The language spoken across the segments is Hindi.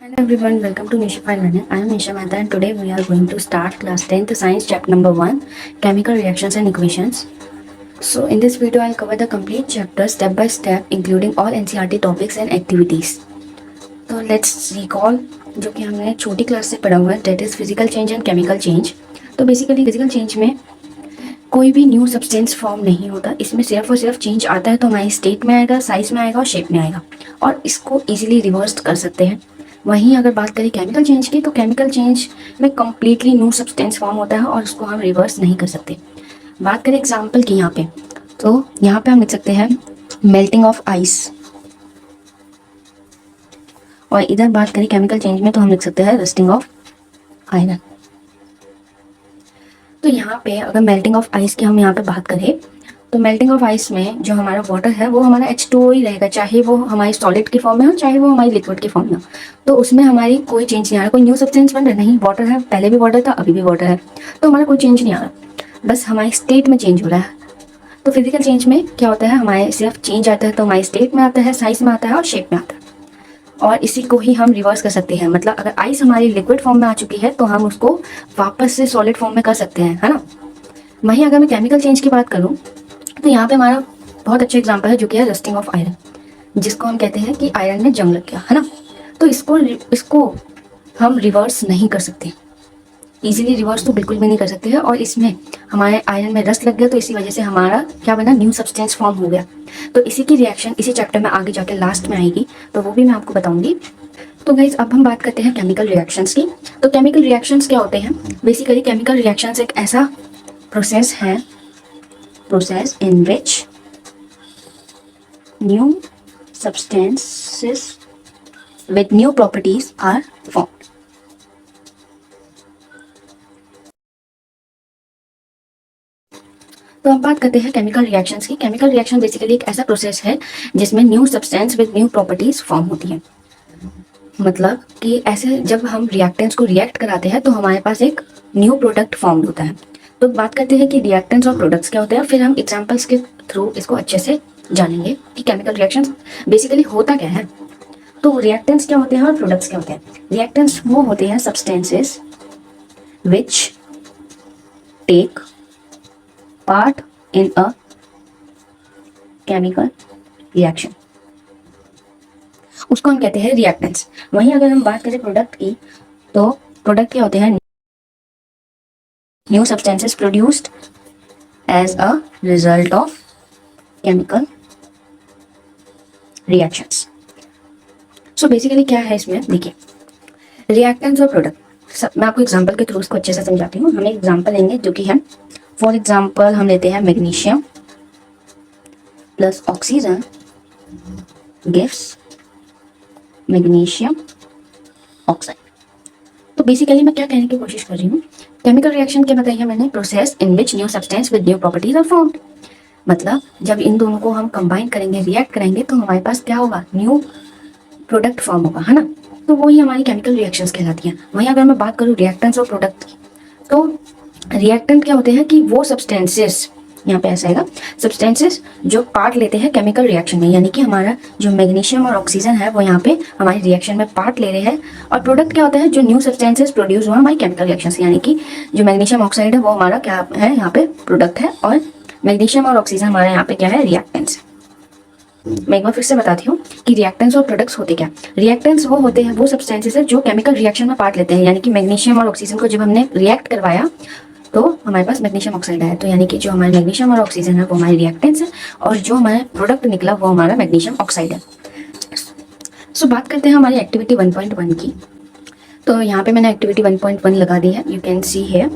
Hello everyone, welcome to Nishify Learning. I am Nisha Mehta and today we are going to start class 10th science chapter number 1 chemical reactions and equations. So in this video I'll cover the complete chapter step by step including all NCERT topics and activities. So let's recall जो कि हमने छोटी क्लास से पढ़ा हुआ है, that is physical change and chemical change. तो बेसिकली फिजिकल चेंज में कोई भी न्यू सब्सटेंस फॉर्म नहीं होता, इसमें सिर्फ और सिर्फ चेंज आता है तो हमारी स्टेट में आएगा, साइज में आएगा और शेप में आएगा और इसको इजीली रिवर्स कर सकते हैं. वहीं अगर बात करें केमिकल चेंज की तो केमिकल चेंज में कम्प्लीटली न्यू सब्सटेंस फॉर्म होता है और उसको हम रिवर्स नहीं कर सकते. बात करें एग्जाम्पल की यहाँ पे, तो यहाँ पे हम लिख सकते हैं मेल्टिंग ऑफ आइस और इधर बात करें केमिकल चेंज में तो हम लिख सकते हैं रस्टिंग ऑफ आयरन. तो यहाँ पे अगर मेल्टिंग ऑफ आइस की हम यहाँ पे बात करें तो मेल्टिंग ऑफ आइस में जो हमारा वाटर है वो हमारा H2O ही रहेगा, चाहे वो हमारी सॉलिड की फॉर्म में हो चाहे वो हमारी लिक्विड की फॉर्म में हो. तो उसमें हमारी कोई चेंज नहीं आ रहा, कोई न्यू सब्सटेंस बन रहा नहीं. वाटर है, पहले भी वाटर था अभी भी वाटर है, तो हमारा कोई चेंज नहीं आ रहा, बस हमारी स्टेट में चेंज हो रहा है. तो फिजिकल चेंज में क्या होता है, हमारे सिर्फ चेंज आता है तो हमारी स्टेट में आता है, साइज में आता है और शेप में आता है. और इसी को ही हम रिवर्स कर सकते हैं, मतलब अगर आइस हमारी लिक्विड फॉर्म में आ चुकी है तो हम उसको वापस से सॉलिड फॉर्म में कर सकते हैं, है ना. वहीं अगर मैं केमिकल चेंज की बात करूँ तो यहाँ पे हमारा बहुत अच्छा एग्जांपल है जो कि है रस्टिंग ऑफ आयरन, जिसको हम कहते हैं कि आयरन में जंग लग गया, है ना. तो इसको हम रिवर्स नहीं कर सकते, इजीली रिवर्स तो बिल्कुल भी नहीं कर सकते हैं. और इसमें हमारे आयरन में रस्ट लग गया तो इसी वजह से हमारा क्या बना, न्यू सब्सटेंस फॉर्म हो गया. तो इसी की रिएक्शन इसी चैप्टर में आगे जाके लास्ट में आएगी, तो वो भी मैं आपको बताऊंगी. तो गाइज अब हम बात करते हैं केमिकल रिएक्शंस की. तो केमिकल रिएक्शंस क्या होते हैं, बेसिकली केमिकल रिएक्शंस एक ऐसा प्रोसेस है, process in which new substances with new properties are formed. तो अब बात करते हैं केमिकल रिएक्शंस की. केमिकल रिएक्शन बेसिकली एक ऐसा प्रोसेस है जिसमें new substance with new properties form होती है. मतलब कि ऐसे जब हम रिएक्टेंट्स को रिएक्ट कराते हैं तो हमारे पास एक न्यू प्रोडक्ट फॉर्म होता है. तो बात करते हैं कि रिएक्टेंट्स और प्रोडक्ट्स क्या होते हैं, फिर हम एग्जांपल्स के थ्रू इसको अच्छे से जानेंगे कि केमिकल रिएक्शंस बेसिकली होता क्या है. तो रिएक्टेंट्स क्या होते हैं और प्रोडक्ट्स क्या होते हैं. रिएक्टेंट्स वो होते हैं substances which take part in a chemical reaction, उसको हम कहते हैं रिएक्टेंट्स. वहीं अगर हम बात करें प्रोडक्ट की तो प्रोडक्ट क्या होते हैं, new substances produced as a result of chemical reactions. So basically क्या है इसमें, देखिए रिएक्टेंट्स और प्रोडक्ट मैं आपको एग्जांपल के थ्रू इसको अच्छे से समझाती हूँ. हम एक एग्जांपल लेंगे जो कि है, फॉर एग्जांपल हम लेते हैं magnesium plus oxygen gives magnesium oxide. तो बेसिकली मैं क्या कहने की कोशिश कर रही हूँ, केमिकल रिएक्शन क्या बताई है मैंने, process in which new substance with new properties are formed. मतलब जब इन दोनों को हम कंबाइन करेंगे, रिएक्ट करेंगे तो हमारे पास क्या होगा, न्यू प्रोडक्ट फॉर्म होगा, है ना. तो वही हमारी केमिकल रिएक्शंस कहलाती हैं. वहीं अगर मैं बात करूँ रिएक्टेंट्स और प्रोडक्ट की, तो रिएक्टेंट क्या होते हैं कि वो सब्सटेंसेस, यहाँ पे ऐसा आएगा, सब्सटेंसेस जो पार्ट लेते हैं केमिकल रिएक्शन में, यानी कि हमारा जो मैग्नीशियम और ऑक्सीजन है वो यहाँ पे हमारी रिएक्शन में पार्ट ले रहे हैं. और प्रोडक्ट क्या होता है, जो न्यू सब्सटेंसेस प्रोड्यूस हुआ हमारी केमिकल रिएक्शन से, यानी कि जो मैग्नीशियम ऑक्साइड है वो हमारा क्या है, यहाँ पे प्रोडक्ट है और मैग्नीशियम और ऑक्सीजन हमारे यहाँ पे क्या है, रिएक्टेंट्स. मैं एक बार फिर से बताती हूँ कि रिएक्टेंट्स और प्रोडक्ट्स होते क्या. रिएक्टेंट्स वो होते हैं वो सब्सटेंसेस है जो केमिकल रिएक्शन में पार्ट लेते हैं, यानी कि मैग्नीशियम और ऑक्सीजन को जब हमने रिएक्ट करवाया तो हमारे पास मैग्नीशियम ऑक्साइड आया, तो यानी कि जो हमारे मैग्नीशियम और ऑक्सीजन है वो हमारे रिएक्टेंट्स है और जो हमारा प्रोडक्ट निकला वो हमारा मैग्नीशियम ऑक्साइड है. सो बात करते हैं हमारी एक्टिविटी 1.1 की. तो यहाँ पे मैंने एक्टिविटी 1.1 लगा दी है, यू कैन सी है,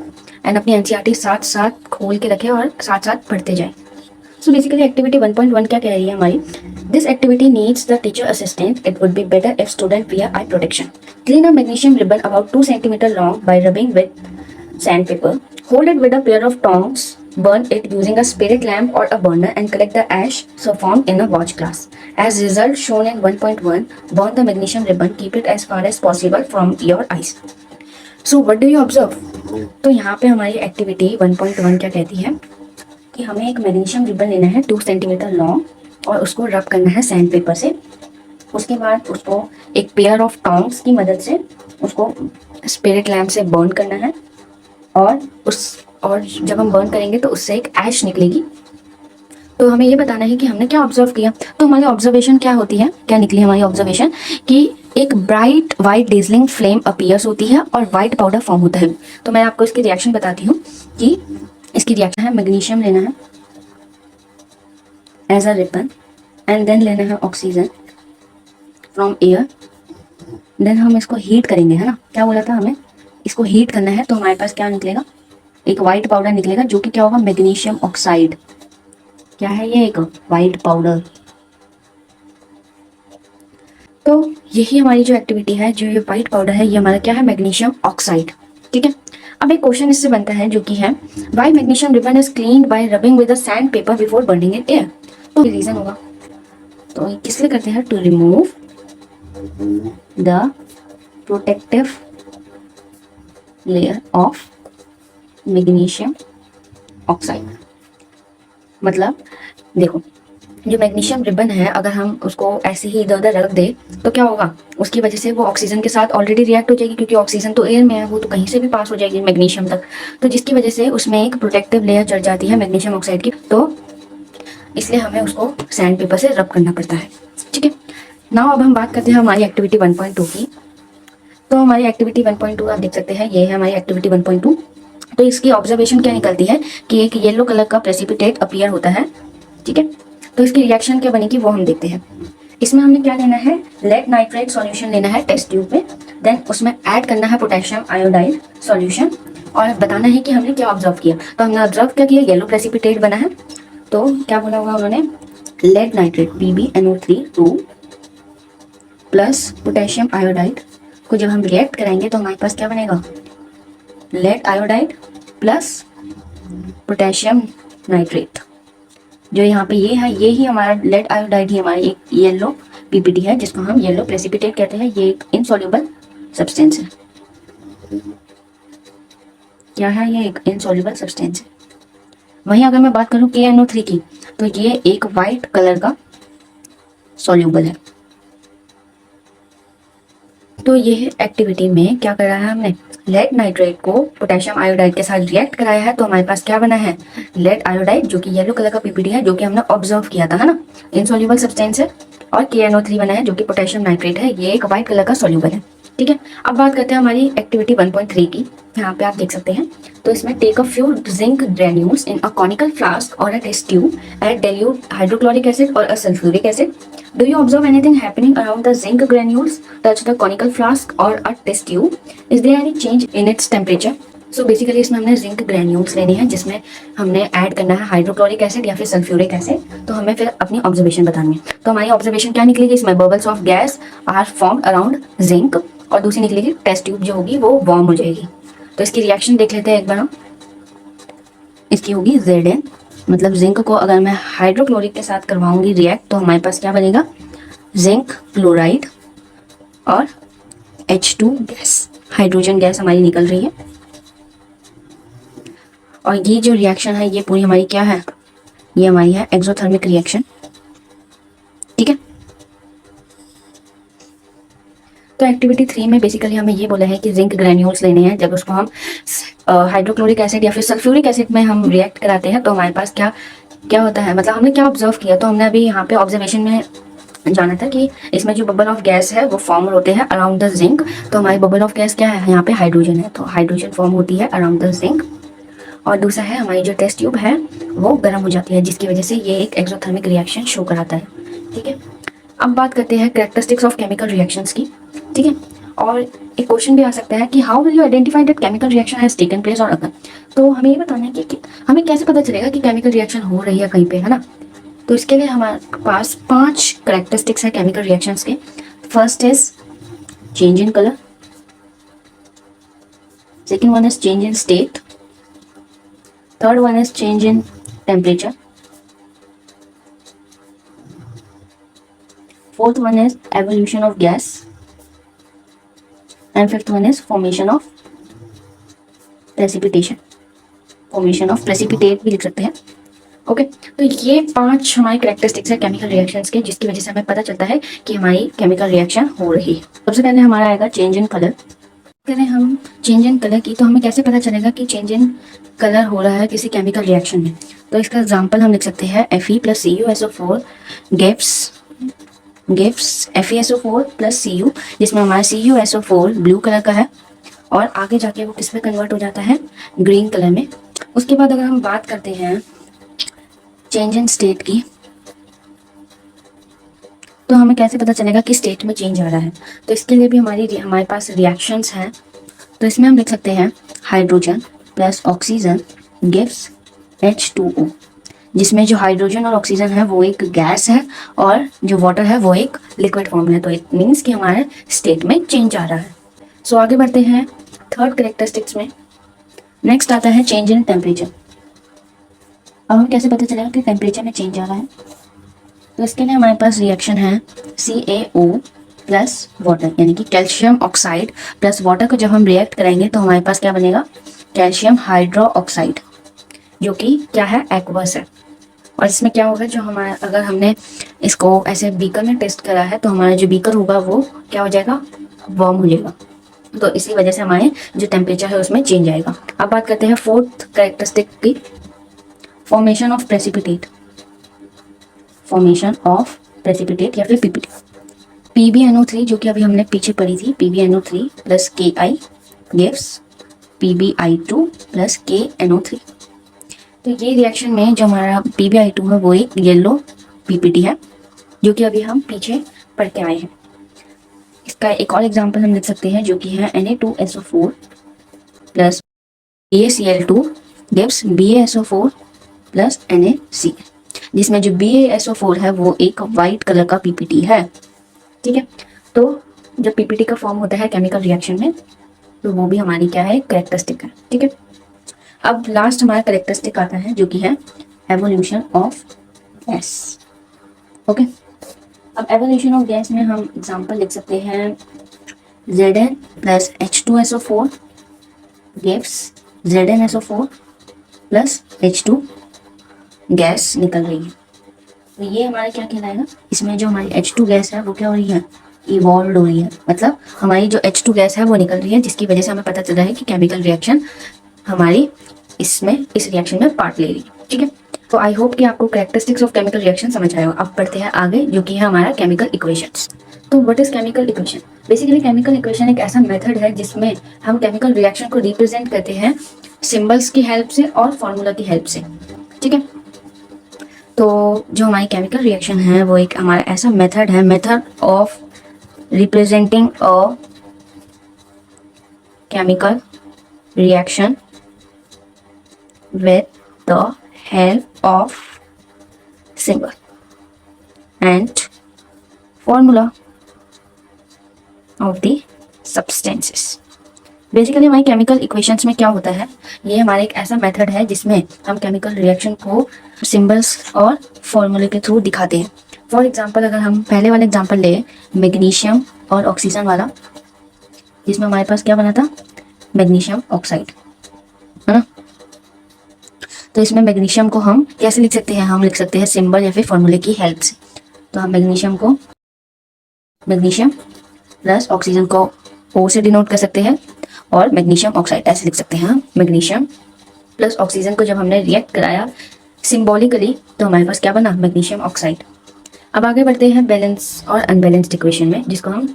एंड अपनी एनसीईआरटी साथ साथ खोल के रखे और साथ साथ पढ़ते जाए. सो बेसिकली एक्टिविटी 1.1 क्या कह रही है हमारी, this activity needs the teacher assistant, it would be better if student wear I protection. Clean a magnesium ribbon about 2 cm long bye rubbing with sandpaper. Hold it with a pair of tongs. Burn it using a spirit lamp or a burner and collect the ash so formed in a watch glass. As result shown in 1.1, burn the magnesium ribbon. Keep it as far as possible from your eyes. So what do you observe? तो यहाँ पे हमारी एक्टिविटी 1.1 क्या कहती है कि हमें एक मैग्नीशियम रिबन लेना है 2 cm लॉन्ग और उसको रब करना है सैंड पेपर से. उसके बाद उसको एक पेयर ऑफ टोंग्स की मदद से उसको स्पिरिट लैम्प से बर्न करना है, और जब हम बर्न करेंगे तो उससे एक ऐश निकलेगी। तो हमें ये बताना है कि हमने क्या ऑब्जर्व किया। तो हमारी ऑब्जर्वेशन क्या होती है, क्या निकली हमारी ऑब्जर्वेशन, कि एक bright white dazzling flame appears होती है और वाइट पाउडर फॉर्म होता है। तो मैं आपको इसकी रिएक्शन बताती हूँ कि इसकी रिएक्शन है, मैग्नीशियम लेना है as a ribbon, and then लेना है ऑक्सीजन फ्रॉम एयर, देन हम इसको हीट करेंगे, है ना, क्या बोला था हमें, इसको हीट करना है। तो हमारे पास क्या निकलेगा, एक वाइट पाउडर निकलेगा जो कि क्या होगा, मैग्नीशियम ऑक्साइड। क्या है ये, एक वाइट पाउडर। तो यही हमारी जो एक्टिविटी है, जो ये वाइट पाउडर है, ये हमारा क्या है, मैग्नीशियम ऑक्साइड। ठीक है। अब एक क्वेश्चन इससे बनता है जो कि है, why magnesium ribbon is cleaned by rubbing with a sand paper before burning in air. तो रीजन होगा, तो ये किस लिए करते हैं, to remove the protective layer of magnesium oxide. मतलब देखो, जो मैग्नीशियम रिबन है, अगर हम उसको ऐसे ही इधर उधर रख दे तो क्या होगा, उसकी वजह से वो ऑक्सीजन के साथ ऑलरेडी रिएक्ट हो जाएगी, क्योंकि ऑक्सीजन तो एयर में है, वो तो कहीं से भी पास हो जाएगी मैग्नीशियम तक। तो जिसकी वजह से उसमें एक प्रोटेक्टिव लेयर चढ़ जाती है मैग्नीशियम ऑक्साइड की, तो इसलिए हमें उसको सैंड पेपर से रब करना पड़ता है। ठीक है। नाउ अब हम बात करते हैं हमारी एक्टिविटी 1.2 की। तो हमारी एक्टिविटी 1.2 आप देख सकते हैं, ये है हमारी एक्टिविटी 1.2। तो इसकी ऑब्जर्वेशन क्या निकलती है कि एक येलो कलर का प्रेसिपिटेट अपीयर होता है। ठीक है। तो इसकी रिएक्शन क्या बनेगी वो हम देखते हैं। इसमें हमने क्या लेना है, लेड नाइट्रेट सॉल्यूशन लेना है टेस्ट ट्यूब में, देन उसमें ऐड करना है पोटेशियम आयोडाइड सॉल्यूशन, और बताना है कि हमने क्या ऑब्जर्व किया। तो हमने ऑब्जर्व क्या किया, येलो प्रेसिपिटेट बना है। तो क्या बोला होगा उन्होंने, lead nitrate PbNO3 2 plus potassium iodide को जब हम रिएक्ट कराएंगे तो हमारे पास क्या बनेगा, lead iodide plus potassium nitrate. जो यहाँ पे ये है, ये ही हमारा लेड आयोडाइड ही हमारी एक येलो PPT है, जिसको हम येलो प्रेसिपिटेट कहते हैं। ये एक इनसॉल्युबल सब्सटेंस है। क्या है, ये एक इनसॉल्युबल सब्सटेंस है। वहीं अगर मैं बात करूँ KNO3 की, तो ये एक वाइट कलर का सॉल्युबल है। तो ये एक्टिविटी में क्या कराया है हमने, लेड नाइट्रेट को पोटेशियम आयोडाइड के साथ रिएक्ट कराया है। तो हमारे पास क्या बना है, लेड आयोडाइड, जो कि येलो कलर का PPT है, जो कि हमने ऑब्जर्व किया था, है ना, इनसॉल्युबल सब्सटेंस है। और KNO3 बना है जो कि पोटेशियम नाइट्रेट है, ये एक वाइट कलर का सॉल्युबल है। ठीक है। अब बात करते हैं हमारी एक्टिविटी 1.3 की। यहाँ पे आप देख सकते हैं, तो इसमें take a few zinc granules in a conical flask और a test tube and dilute hydrochloric acid और a sulphuric acid. Do you observe anything happening around the zinc granules touch the conical flask or a test tube? Is there any change in its temperature? So basically इसमें हमने जिंक ग्रेन्यूल्स लेनी है, जिसमें हमने ऐड करना है हाइड्रोक्लोरिक एसिड या फिर सल्फ्यूरिक एसिड। तो हमें फिर अपनी ऑब्जर्वेशन बतानी है। तो हमारी ऑब्जर्वेशन क्या निकलेगी, इसमें bubbles of gas are formed around zinc, और दूसरी निकलेगी टेस्ट ट्यूब जो होगी वो वार्म हो जाएगी। तो इसकी रिएक्शन देख लेते हैं एक बार हम। इसकी होगी Zn, मतलब जिंक को अगर मैं हाइड्रोक्लोरिक के साथ करवाऊंगी रिएक्ट, तो हमारे पास क्या बनेगा, जिंक क्लोराइड और H2 गैस, हाइड्रोजन गैस हमारी निकल रही है। और ये जो रिएक्शन है ये पूरी हमारी क्या है, ये हमारी है एक्सोथर्मिक रिएक्शन। ठीक है। तो एक्टिविटी 3 में बेसिकली हमें ये बोला है कि जिंक ग्रेन्यूल्स लेने हैं। जब उसको हम हाइड्रोक्लोरिक एसिड या फिर सल्फ्यूरिक एसिड में हम रिएक्ट कराते हैं तो हमारे पास क्या क्या होता है, मतलब हमने क्या ऑब्जर्व किया। तो हमने अभी यहाँ पे ऑब्जर्वेशन में जाना था कि इसमें जो बबल ऑफ गैस है वो फॉर्म होते हैं अराउंड द जिंक। तो हमारी बबल ऑफ गैस क्या है, यहाँ पे हाइड्रोजन है, तो हाइड्रोजन फॉर्म होती है अराउंड द जिंक। और दूसरा है हमारी जो टेस्ट ट्यूब है वो गर्म हो जाती है, जिसकी वजह से ये एक एक्सोथर्मिक रिएक्शन शो कराता है। ठीक है। अब बात करते हैं कैरेक्टरिस्टिक्स ऑफ केमिकल रिएक्शंस की। ठीक है। और एक क्वेश्चन भी आ सकता है कि how will you identify that chemical reaction has taken place और अगर। तो हमें ये बताना है कि हमें कैसे पता चलेगा कि केमिकल रिएक्शन हो रही है कहीं पे, है ना। तो इसके लिए हमारे पास 5 कैरेक्टरिस्टिक्स है केमिकल रिएक्शंस के। First is change in colour, second one is change in state, third one is change in temperature, fourth one is evolution of gas, and fifth one is formation of precipitation, formation of precipitate भी लिख सकते हैं। ओके, तो ये 5 हमारे कैरेक्टरिस्टिक्स है केमिकल रिएक्शंस के, जिसकी वजह से हमें पता चलता है कि हमारी केमिकल रिएक्शन हो रही है। सबसे पहले हमारा आएगा चेंज इन कलर। करें हम चेंज इन कलर की, तो हमें कैसे पता चलेगा कि चेंज इन कलर हो रहा है किसी केमिकल रिएक्शन में? तो इसका एग्जांपल हम लिख सकते हैं Fe + CuSO4 gives FeSO4 + Cu, जिसमें हमारा CuSO4 ब्लू कलर का है और आगे जाके वो किस में कन्वर्ट हो जाता है? ग्रीन कलर में। उसके बाद अगर हम बात करते हैं चेंज इन स्टेट की, तो हमें कैसे पता चलेगा कि स्टेट में चेंज आ रहा है? तो इसके लिए भी हमारे पास रिएक्शंस हैं। तो इसमें हम लिख सकते हैं हाइड्रोजन + ऑक्सीजन गिव्स H2O, जिसमें जो हाइड्रोजन और ऑक्सीजन है वो एक गैस है और जो वाटर है वो एक लिक्विड फॉर्म है। तो इट मीन्स कि हमारे स्टेट में चेंज आ रहा है। सो आगे बढ़ते हैं थर्ड कैरेक्टरिस्टिक्स में। नेक्स्ट आता है चेंज इन टेम्परेचर। अब हमें कैसे पता चलेगा कि टेम्परेचर में चेंज आ रहा है? तो इसके लिए हमारे पास रिएक्शन है CaO + वाटर, यानी कि कैल्शियम ऑक्साइड प्लस वाटर को जब हम रिएक्ट करेंगे तो हमारे पास क्या बनेगा? कैल्शियम हाइड्रोक्साइड, जो कि क्या है? एक्वस है। और इसमें क्या होगा, जो हमारा अगर हमने इसको ऐसे बीकर में टेस्ट करा है तो हमारा जो बीकर होगा वो क्या हो जाएगा? वार्म हो जाएगा। तो इसी वजह से हमारे जो टेम्परेचर है उसमें चेंज आएगा। अब बात करते हैं फोर्थ कैरेक्टरिस्टिक की, formation of precipitate. Formation of precipitate या फिर PPT। PbNO3, जो कि अभी हमने पीछे पढ़ी थी, PbNO3 + Ki gives PbI2 + KNO3। तो ये रिएक्शन में जो हमारा PbI2 है वो एक येलो PPT है, जो कि अभी हम पीछे पढ़ के आए हैं। इसका एक और एग्जांपल हम लिख सकते हैं, जो कि है Na2SO4 + BaCl2 gives BaSO4 + NaCl, जिसमें जो BaSO4 है वो एक वाइट कलर का PPT है। ठीक है, तो जब PPT का फॉर्म होता है केमिकल रिएक्शन में तो वो भी हमारी क्या है? कैरेक्टरिस्टिक है। ठीक है, अब लास्ट हमारा कैरेक्टरिस्टिक आता है, जो कि है एवोल्यूशन ऑफ गैस। ओके, अब एवोल्यूशन ऑफ गैस में हम एग्जांपल लिख सकते हैं Zn + H2SO4 gives ZnSO4 + H2 gas निकल रही है। तो ये हमारा क्या कहलाएगा? इसमें जो हमारी H2 गैस है वो क्या हो रही है? इवॉल्व हो रही है, मतलब हमारी जो H2 गैस है वो निकल रही है, जिसकी वजह से हमें पता चल रहा है कि केमिकल रिएक्शन हमारी इसमें इस रिएक्शन में पार्ट ले रही है। ठीक है, तो आई होप कि आपको कैरेक्टरिस्टिक्स ऑफ केमिकल रिएक्शन समझ आएगा। अब पढ़ते हैं आगे, जो कि है हमारा केमिकल इक्वेशंस। तो what is chemical equation? Basically chemical equation एक ऐसा मेथड है जिसमें हम केमिकल रिएक्शन को रिप्रेजेंट करते हैं सिंबल्स की हेल्प से और फॉर्मूला की हेल्प से। ठीक है, तो जो हमारी केमिकल रिएक्शन है वो एक हमारा ऐसा मेथड है, method of representing a chemical reaction with the help of symbol and formula of the substances। Basically हमारी केमिकल इक्वेशंस में क्या होता है, ये हमारा एक ऐसा मेथड है जिसमें हम केमिकल रिएक्शन को सिंबल्स और फॉर्मूले के थ्रू दिखाते हैं। फॉर एग्जांपल अगर हम पहले वाला एग्जांपल ले, मैग्नीशियम और ऑक्सीजन वाला, जिसमें हमारे पास क्या बना था? मैग्नीशियम ऑक्साइड, है ना। तो इसमें मैग्नीशियम को हम कैसे लिख सकते हैं? हम लिख सकते हैं सिंबल या फिर फॉर्मूले की हेल्प से। तो हम मैग्नीशियम + ऑक्सीजन को O से डिनोट कर सकते हैं और मैग्नीशियम ऑक्साइड ऐसे लिख सकते हैं। मैग्नीशियम + ऑक्सीजन को जब हमने रिएक्ट कराया सिंबॉलिकली तो हमारे पास क्या बना? Magnesium oxide. अब आगे बढ़ते हैं बैलेंस और अनबैलेंस्ड इक्वेशन में, जिसको हम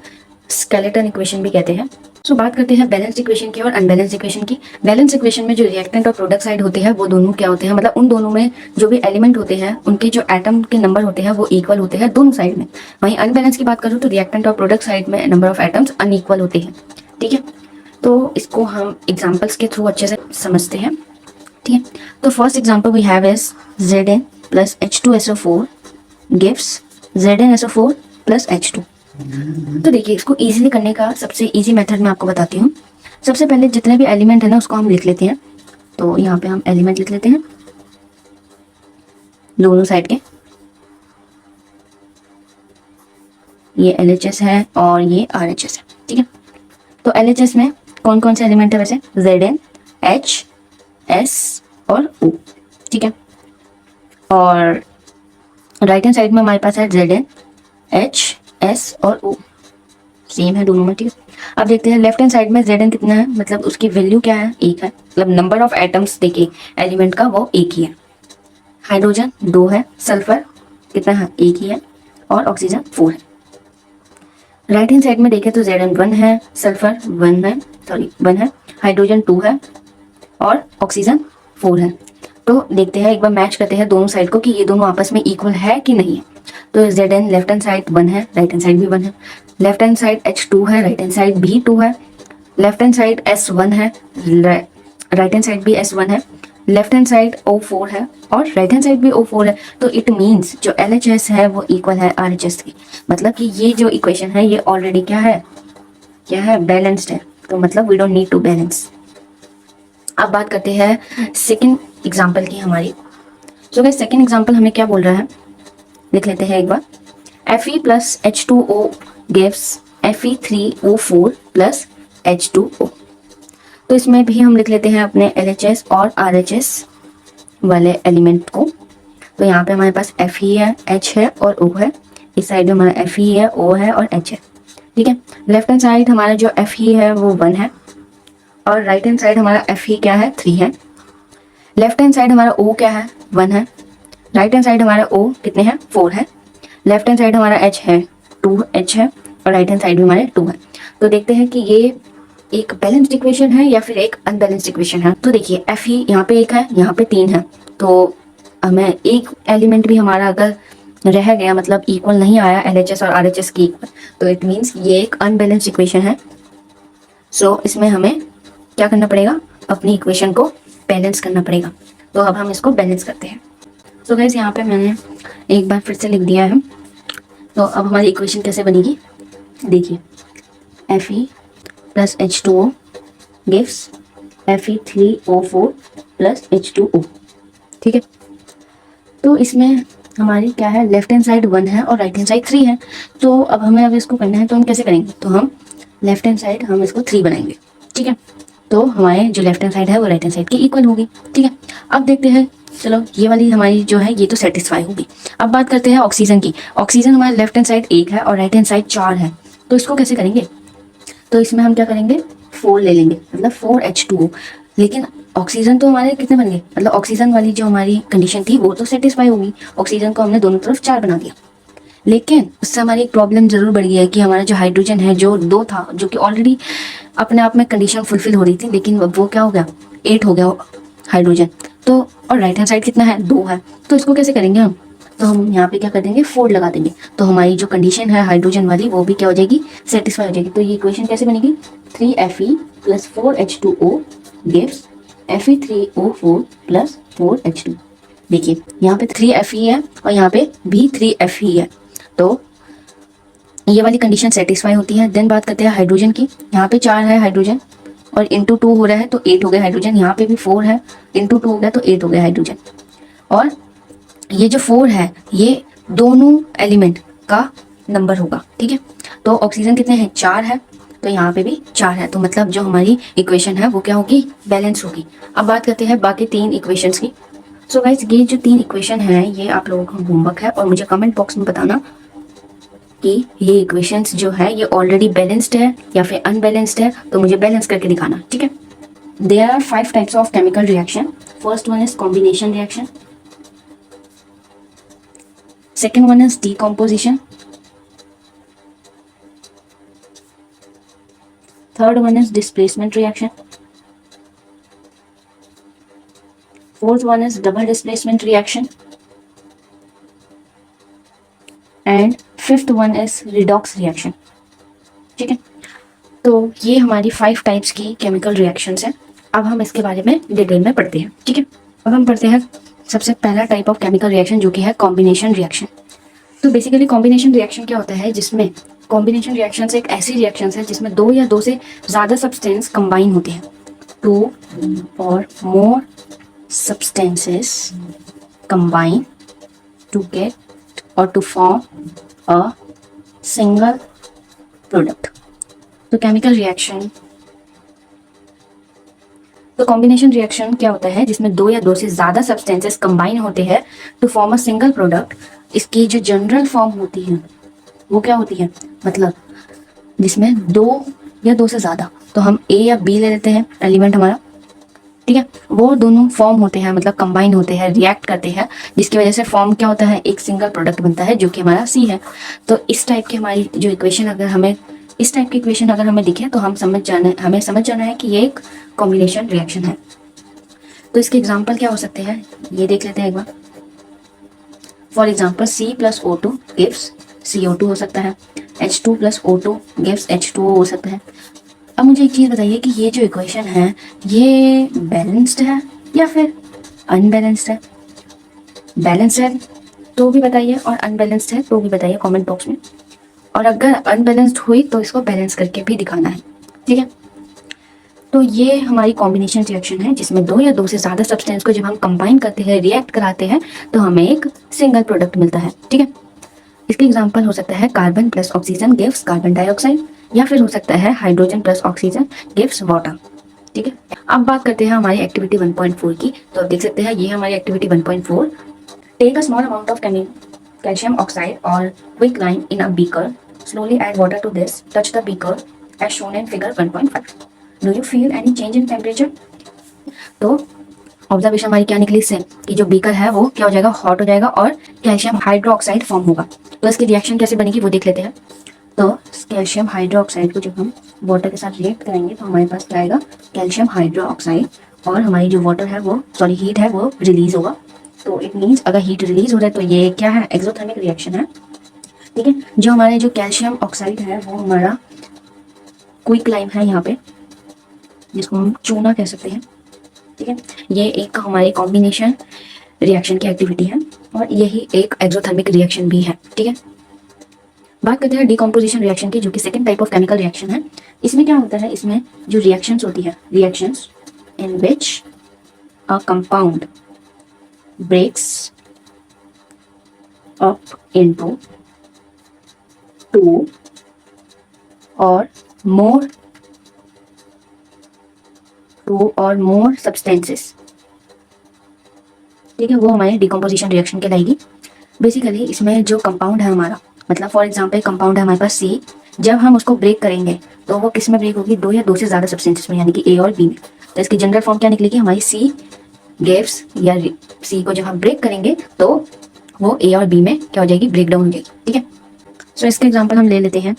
स्केलेटन इक्वेशन भी कहते हैं। सो बात करते हैं बैलेंस्ड इक्वेशन की और अनबैलेंस्ड इक्वेशन की। बैलेंस इक्वेशन में जो रिएक्टेंट और प्रोडक्ट साइड होते हैं वो दोनों क्या होते हैं, मतलब उन दोनों में जो भी एलिमेंट होते हैं उनके जो एटम के नंबर होते हैं वो इक्वल होते हैं दोनों साइड में। वहीं अनबैलेंस की बात करूँ तो रिएक्टेंट और प्रोडक्ट साइड में नंबर ऑफ एटम्स अनइक्वल होते हैं। ठीक है, तो इसको हम एग्जाम्पल्स के थ्रू अच्छे से समझते हैं। ठीक है, तो first example we have is Zn + H2SO4 gives ZnSO4 + H2। तो देखिए, इसको इजीली करने का सबसे इजी मेथड मैं आपको बताती हूँ। सबसे पहले जितने भी एलिमेंट है ना उसको हम लिख लेते हैं। तो यहाँ पे हम एलिमेंट लिख लेते हैं दोनों साइड के। ये LHS है और ये RHS है। ठीक है, तो LHS में कौन कौन से एलिमेंट है वैसे? Zn, H, S और O। ठीक है, और राइट हैंड साइड में हमारे पास है ZnH, S और O, सेम है दोनों में, ठीक है। अब देखते हैं लेफ्ट हैंड साइड में Zn कितना है, मतलब उसकी वैल्यू क्या है, एक है, मतलब नंबर ऑफ एटम्स देखिए एलिमेंट का वो एक ही है। हाइड्रोजन 2 है, सल्फर कितना है, एक ही है, और ऑक्सीजन 4 है। राइट हैंड साइड में देखें तो Zn 1 है, सल्फर 1 है, हाइड्रोजन 2 है और ऑक्सीजन 4 है। तो देखते हैं, एक बार मैच करते हैं दोनों साइड को कि ये दोनों आपस में इक्वल है कि नहीं है। तो Zn लेफ्ट हैंड साइड 1 है, राइट हैंड साइड भी 1 है, लेफ्ट हैंड साइड H2 है, राइट हैंड साइड भी 2 है, लेफ्ट हैंड साइड S1 है, राइट हैंड साइड भी S1 है, लेफ्ट हैंड साइड O4 है और राइट हैंड साइड भी O4 है। तो इट मीन्स जो LHS है वो इक्वल है RHS की, मतलब कि ये जो इक्वेशन है ये ऑलरेडी क्या है, बैलेंस्ड है। तो मतलब we don't need to balance. अब बात करते हैं सेकंड एग्जांपल की हमारी। सो गाइस सेकंड एग्जांपल हमें क्या बोल रहा है, देख लेते हैं एक बार। Fe plus H2O gives Fe3O4 plus H2O। तो इसमें भी हम लिख लेते हैं अपने LHS और RHS वाले एलिमेंट को। तो यहाँ पे हमारे पास Fe है, H है और O है, इस साइड में हमारा Fe है, O है और H है, ठीक है। लेफ्ट हैंड साइड हमारा जो Fe है वो 1 है और राइट हैंड साइड हमारा Fe क्या है, 3 है। लेफ्ट हैंड साइड हमारा O क्या है, 1 है, राइट हैंड साइड हमारा O कितने हैं, 4 है, लेफ्ट हैंड साइड हमारा H है, 2H है और राइट हैंड साइड भी हमारे 2 है। तो देखते हैं कि ये एक बैलेंस्ड इक्वेशन है या फिर एक अनबैलेंस्ड इक्वेशन है। तो देखिए Fe यहाँ पे 1 है, यहाँ पे 3 है, तो हमें एक एलिमेंट भी हमारा अगर रह गया, मतलब इक्वल नहीं आया LHS और RHS की इक्वल, तो इट मीन्स ये एक अनबैलेंस्ड इक्वेशन है। सो इसमें हमें क्या करना पड़ेगा, अपनी इक्वेशन को बैलेंस करना पड़ेगा। तो अब हम इसको बैलेंस करते हैं। सो गाइस यहाँ पे मैंने एक बार फिर से लिख दिया है। तो अब हमारी इक्वेशन कैसे बनेगी, देखिए Fe plus H2O gives Fe3O4 plus H2O, ठीक है। तो इसमें हमारी क्या है, लेफ्ट हैंड साइड 1 है और राइट हैंड साइड 3 है। तो अब हमें अगर इसको करना है तो हम कैसे करेंगे, तो हम लेफ्ट हैंड साइड हम इसको 3 बनाएंगे, ठीक है। तो हमारे जो लेफ्ट हैंड साइड है वो राइट हैंड साइड की इक्वल होगी, ठीक है। अब देखते हैं, चलो ये वाली हमारी जो है ये तो सेटिस्फाई होगी। अब बात करते हैं ऑक्सीजन की। ऑक्सीजन हमारे लेफ्ट हैंड साइड 1 है और राइट हैंड साइड 4 है। तो इसको कैसे करेंगे, तो इसमें हम क्या करेंगे, 4 ले लेंगे, मतलब 4H2O। लेकिन ऑक्सीजन तो हमारे कितने बन गए, मतलब ऑक्सीजन वाली जो हमारी कंडीशन थी वो तो सेटिस्फाई होगी, ऑक्सीजन को हमने दोनों तरफ 4 बना दिया। लेकिन उससे हमारी एक प्रॉब्लम जरूर बढ़ गई है कि हमारा जो हाइड्रोजन है जो 2 था, जो कि ऑलरेडी अपने आप में कंडीशन फुलफिल हो रही थी, लेकिन वो क्या हो गया, 8 हो गया हाइड्रोजन। तो और राइट हैंड साइड कितना है, 2 है। तो इसको कैसे करेंगे हम, तो हम यहाँ पे क्या कर देंगे, 4 लगा देंगे। तो हमारी जो कंडीशन है हाइड्रोजन वाली वो भी क्या हो जाएगी, सेटिस्फाई हो जाएगी। तो ये इक्वेशन कैसे बनेगी, 3Fe plus 4H2O gives Fe3O4 plus 4H2। देखिए यहाँ पे 3Fe है और यहाँ पे भी 3Fe है, तो ये वाली कंडीशन सेटिस्फाई होती है। देन बात करते हैं हाइड्रोजन की। यहाँ पे 4 है हाइड्रोजन और इंटू 2 हो रहा है तो 8 हो गया हाइड्रोजन। यहाँ पे भी 4 है, इंटू 2 हो गया तो 8 हो गया हाइड्रोजन। और ये जो 4 है ये दोनों एलिमेंट का नंबर होगा, ठीक है। तो ऑक्सीजन कितने हैं, 4 है, तो यहाँ पे भी 4 है। तो मतलब जो हमारी इक्वेशन है वो क्या होगी, बैलेंस होगी। अब बात करते हैं बाकी 3 इक्वेशंस की। सो गाइस ये जो 3 इक्वेशन है ये आप लोगों का होमवर्क है और मुझे कमेंट बॉक्स में बताना कि ये इक्वेशंस जो है ये ऑलरेडी बैलेंस्ड है या फिर अनबैलेंस्ड है। तो मुझे बैलेंस करके दिखाना, ठीक है। There are 5 types of chemical reaction. First one is combination reaction, second one is decomposition, third one is displacement reaction, fourth one is double displacement reaction, and fifth one is redox reaction, ठीक है। तो ये हमारी 5 टाइप्स की केमिकल रिएक्शंस हैं। अब हम इसके बारे में डिटेल में पढ़ते हैं, ठीक है। अब हम पढ़ते हैं सबसे पहला टाइप ऑफ केमिकल रिएक्शन जो कि है कॉम्बिनेशन रिएक्शन। तो बेसिकली कॉम्बिनेशन रिएक्शन क्या होता है, जिसमें कॉम्बिनेशन रिएक्शन एक ऐसी रिएक्शन है जिसमें 2 या 2 से ज़्यादा सब्सटेंस कंबाइन होते हैं। 2 or more substances combine to get or to form a single product. तो केमिकल रिएक्शन तो कॉम्बिनेशन रिएक्शन क्या होता है, जिसमें दो या दो से ज्यादा सब्सटेंसेस कंबाइन होते हैं to form a single product. इसकी जो जनरल फॉर्म होती है वो क्या होती है, मतलब जिसमें दो या दो से ज्यादा, तो हम ए या बी ले लेते हैं एलिमेंट हमारा, ठीक है, वो दोनों फॉर्म होते हैं, मतलब कंबाइन होते हैं, रिएक्ट करते हैं, जिसकी वजह से फॉर्म क्या होता है, एक सिंगल प्रोडक्ट बनता है जो कि हमारा सी है। तो इस टाइप की हमारी जो इक्वेशन, अगर हमें इस टाइप की इक्वेशन अगर हमें दिखे तो हमें समझ जाना है कि ये एक कॉम्बिनेशन रिएक्शन है। तो इसके एग्जाम्पल क्या हो सकते हैं, ये देख लेते हैं एक बार। For example C plus O two gives CO2 हो सकता है, H2 plus O2 gives H2O हो सकता है। अब मुझे एक चीज़ बताइए कि ये जो इक्वेशन है ये बैलेंस्ड है या फिर अनबैलेंस्ड है। बैलेंस्ड है तो भी बताइए और अनबैलेंस्ड है तो भी बताइए कमेंट बॉक्स में। और अगर अनबैलेंस्ड हुई तो इसको बैलेंस करके भी दिखाना है, ठीक है। तो ये हमारी कॉम्बिनेशन रिएक्शन है जिसमें दो या दो से ज़्यादा सब्सटेंस को जब हम कंबाइन करते हैं, रिएक्ट कराते हैं, तो हमें एक सिंगल प्रोडक्ट मिलता है, ठीक है। इसके एग्जाम्पल हो सकता है carbon plus oxygen gives carbon dioxide, या फिर हो सकता है hydrogen plus oxygen gives water, ठीक है। अब बात करते हैं हमारी एक्टिविटी 1.4 की। तो आप देख सकते हैं ये हमारी activity 1.4। Take a small amount of calcium oxide or quicklime in a beaker, slowly add water to this, touch the beaker as shown in figure 1.5। Do you feel any change in temperature. तो ऑब्जर्वेशन हमारी क्या निकली इससे कि जो बीकर है वो क्या हो जाएगा, हॉट हो जाएगा और कैल्शियम हाइड्रोक्साइड फॉर्म होगा। तो इसकी रिएक्शन कैसे बनेगी वो देख लेते हैं। तो कैल्शियम हाइड्रोक्साइड को जब हम वाटर के साथ रिएक्ट करेंगे तो हमारे पास क्या आएगा, कैल्शियम हाइड्रोक्साइड, और हमारी जो वाटर है वो हीट है वो रिलीज होगा। तो इट मीन्स अगर हीट रिलीज हो रहा है तो ये क्या है, एक्सोथर्मिक रिएक्शन है, ठीक है। जो हमारे जो कैल्शियम ऑक्साइड है वो हमारा क्विकलाइम है यहाँ पे, जिसको हम चूना कह सकते हैं, ठीक है। ये एक हमारी कॉम्बिनेशन रिएक्शन की एक्टिविटी है और यही एक एक्सोथर्मिक रिएक्शन भी है, ठीक है। बात करते हैं डिकम्पोजिशन रिएक्शन की, जो कि second type of chemical reaction है। इसमें क्या होता है, इसमें जो रिएक्शंस होती है, reactions in which a compound breaks up into two और मोर सब्सटेंसेस, ठीक है, वो हमारी डिकम्पोजिशन रिएक्शन कहलाएगी। बेसिकली इसमें जो कंपाउंड है हमारा, मतलब फॉर एग्जांपल कंपाउंड है हमारे पास सी, जब हम उसको ब्रेक करेंगे तो वो किस में ब्रेक होगी, दो या दो से ज़्यादा सब्सटेंसेस में, यानी कि ए और बी में। तो इसकी जनरल फॉर्म क्या निकलेगी, हमारी सी गिव्स, या सी को जब हम ब्रेक करेंगे तो वो ए और बी में क्या हो जाएगी, ब्रेक डाउन हो जाएगी, ठीक है। सो इसके एग्जाम्पल हम ले लेते हैं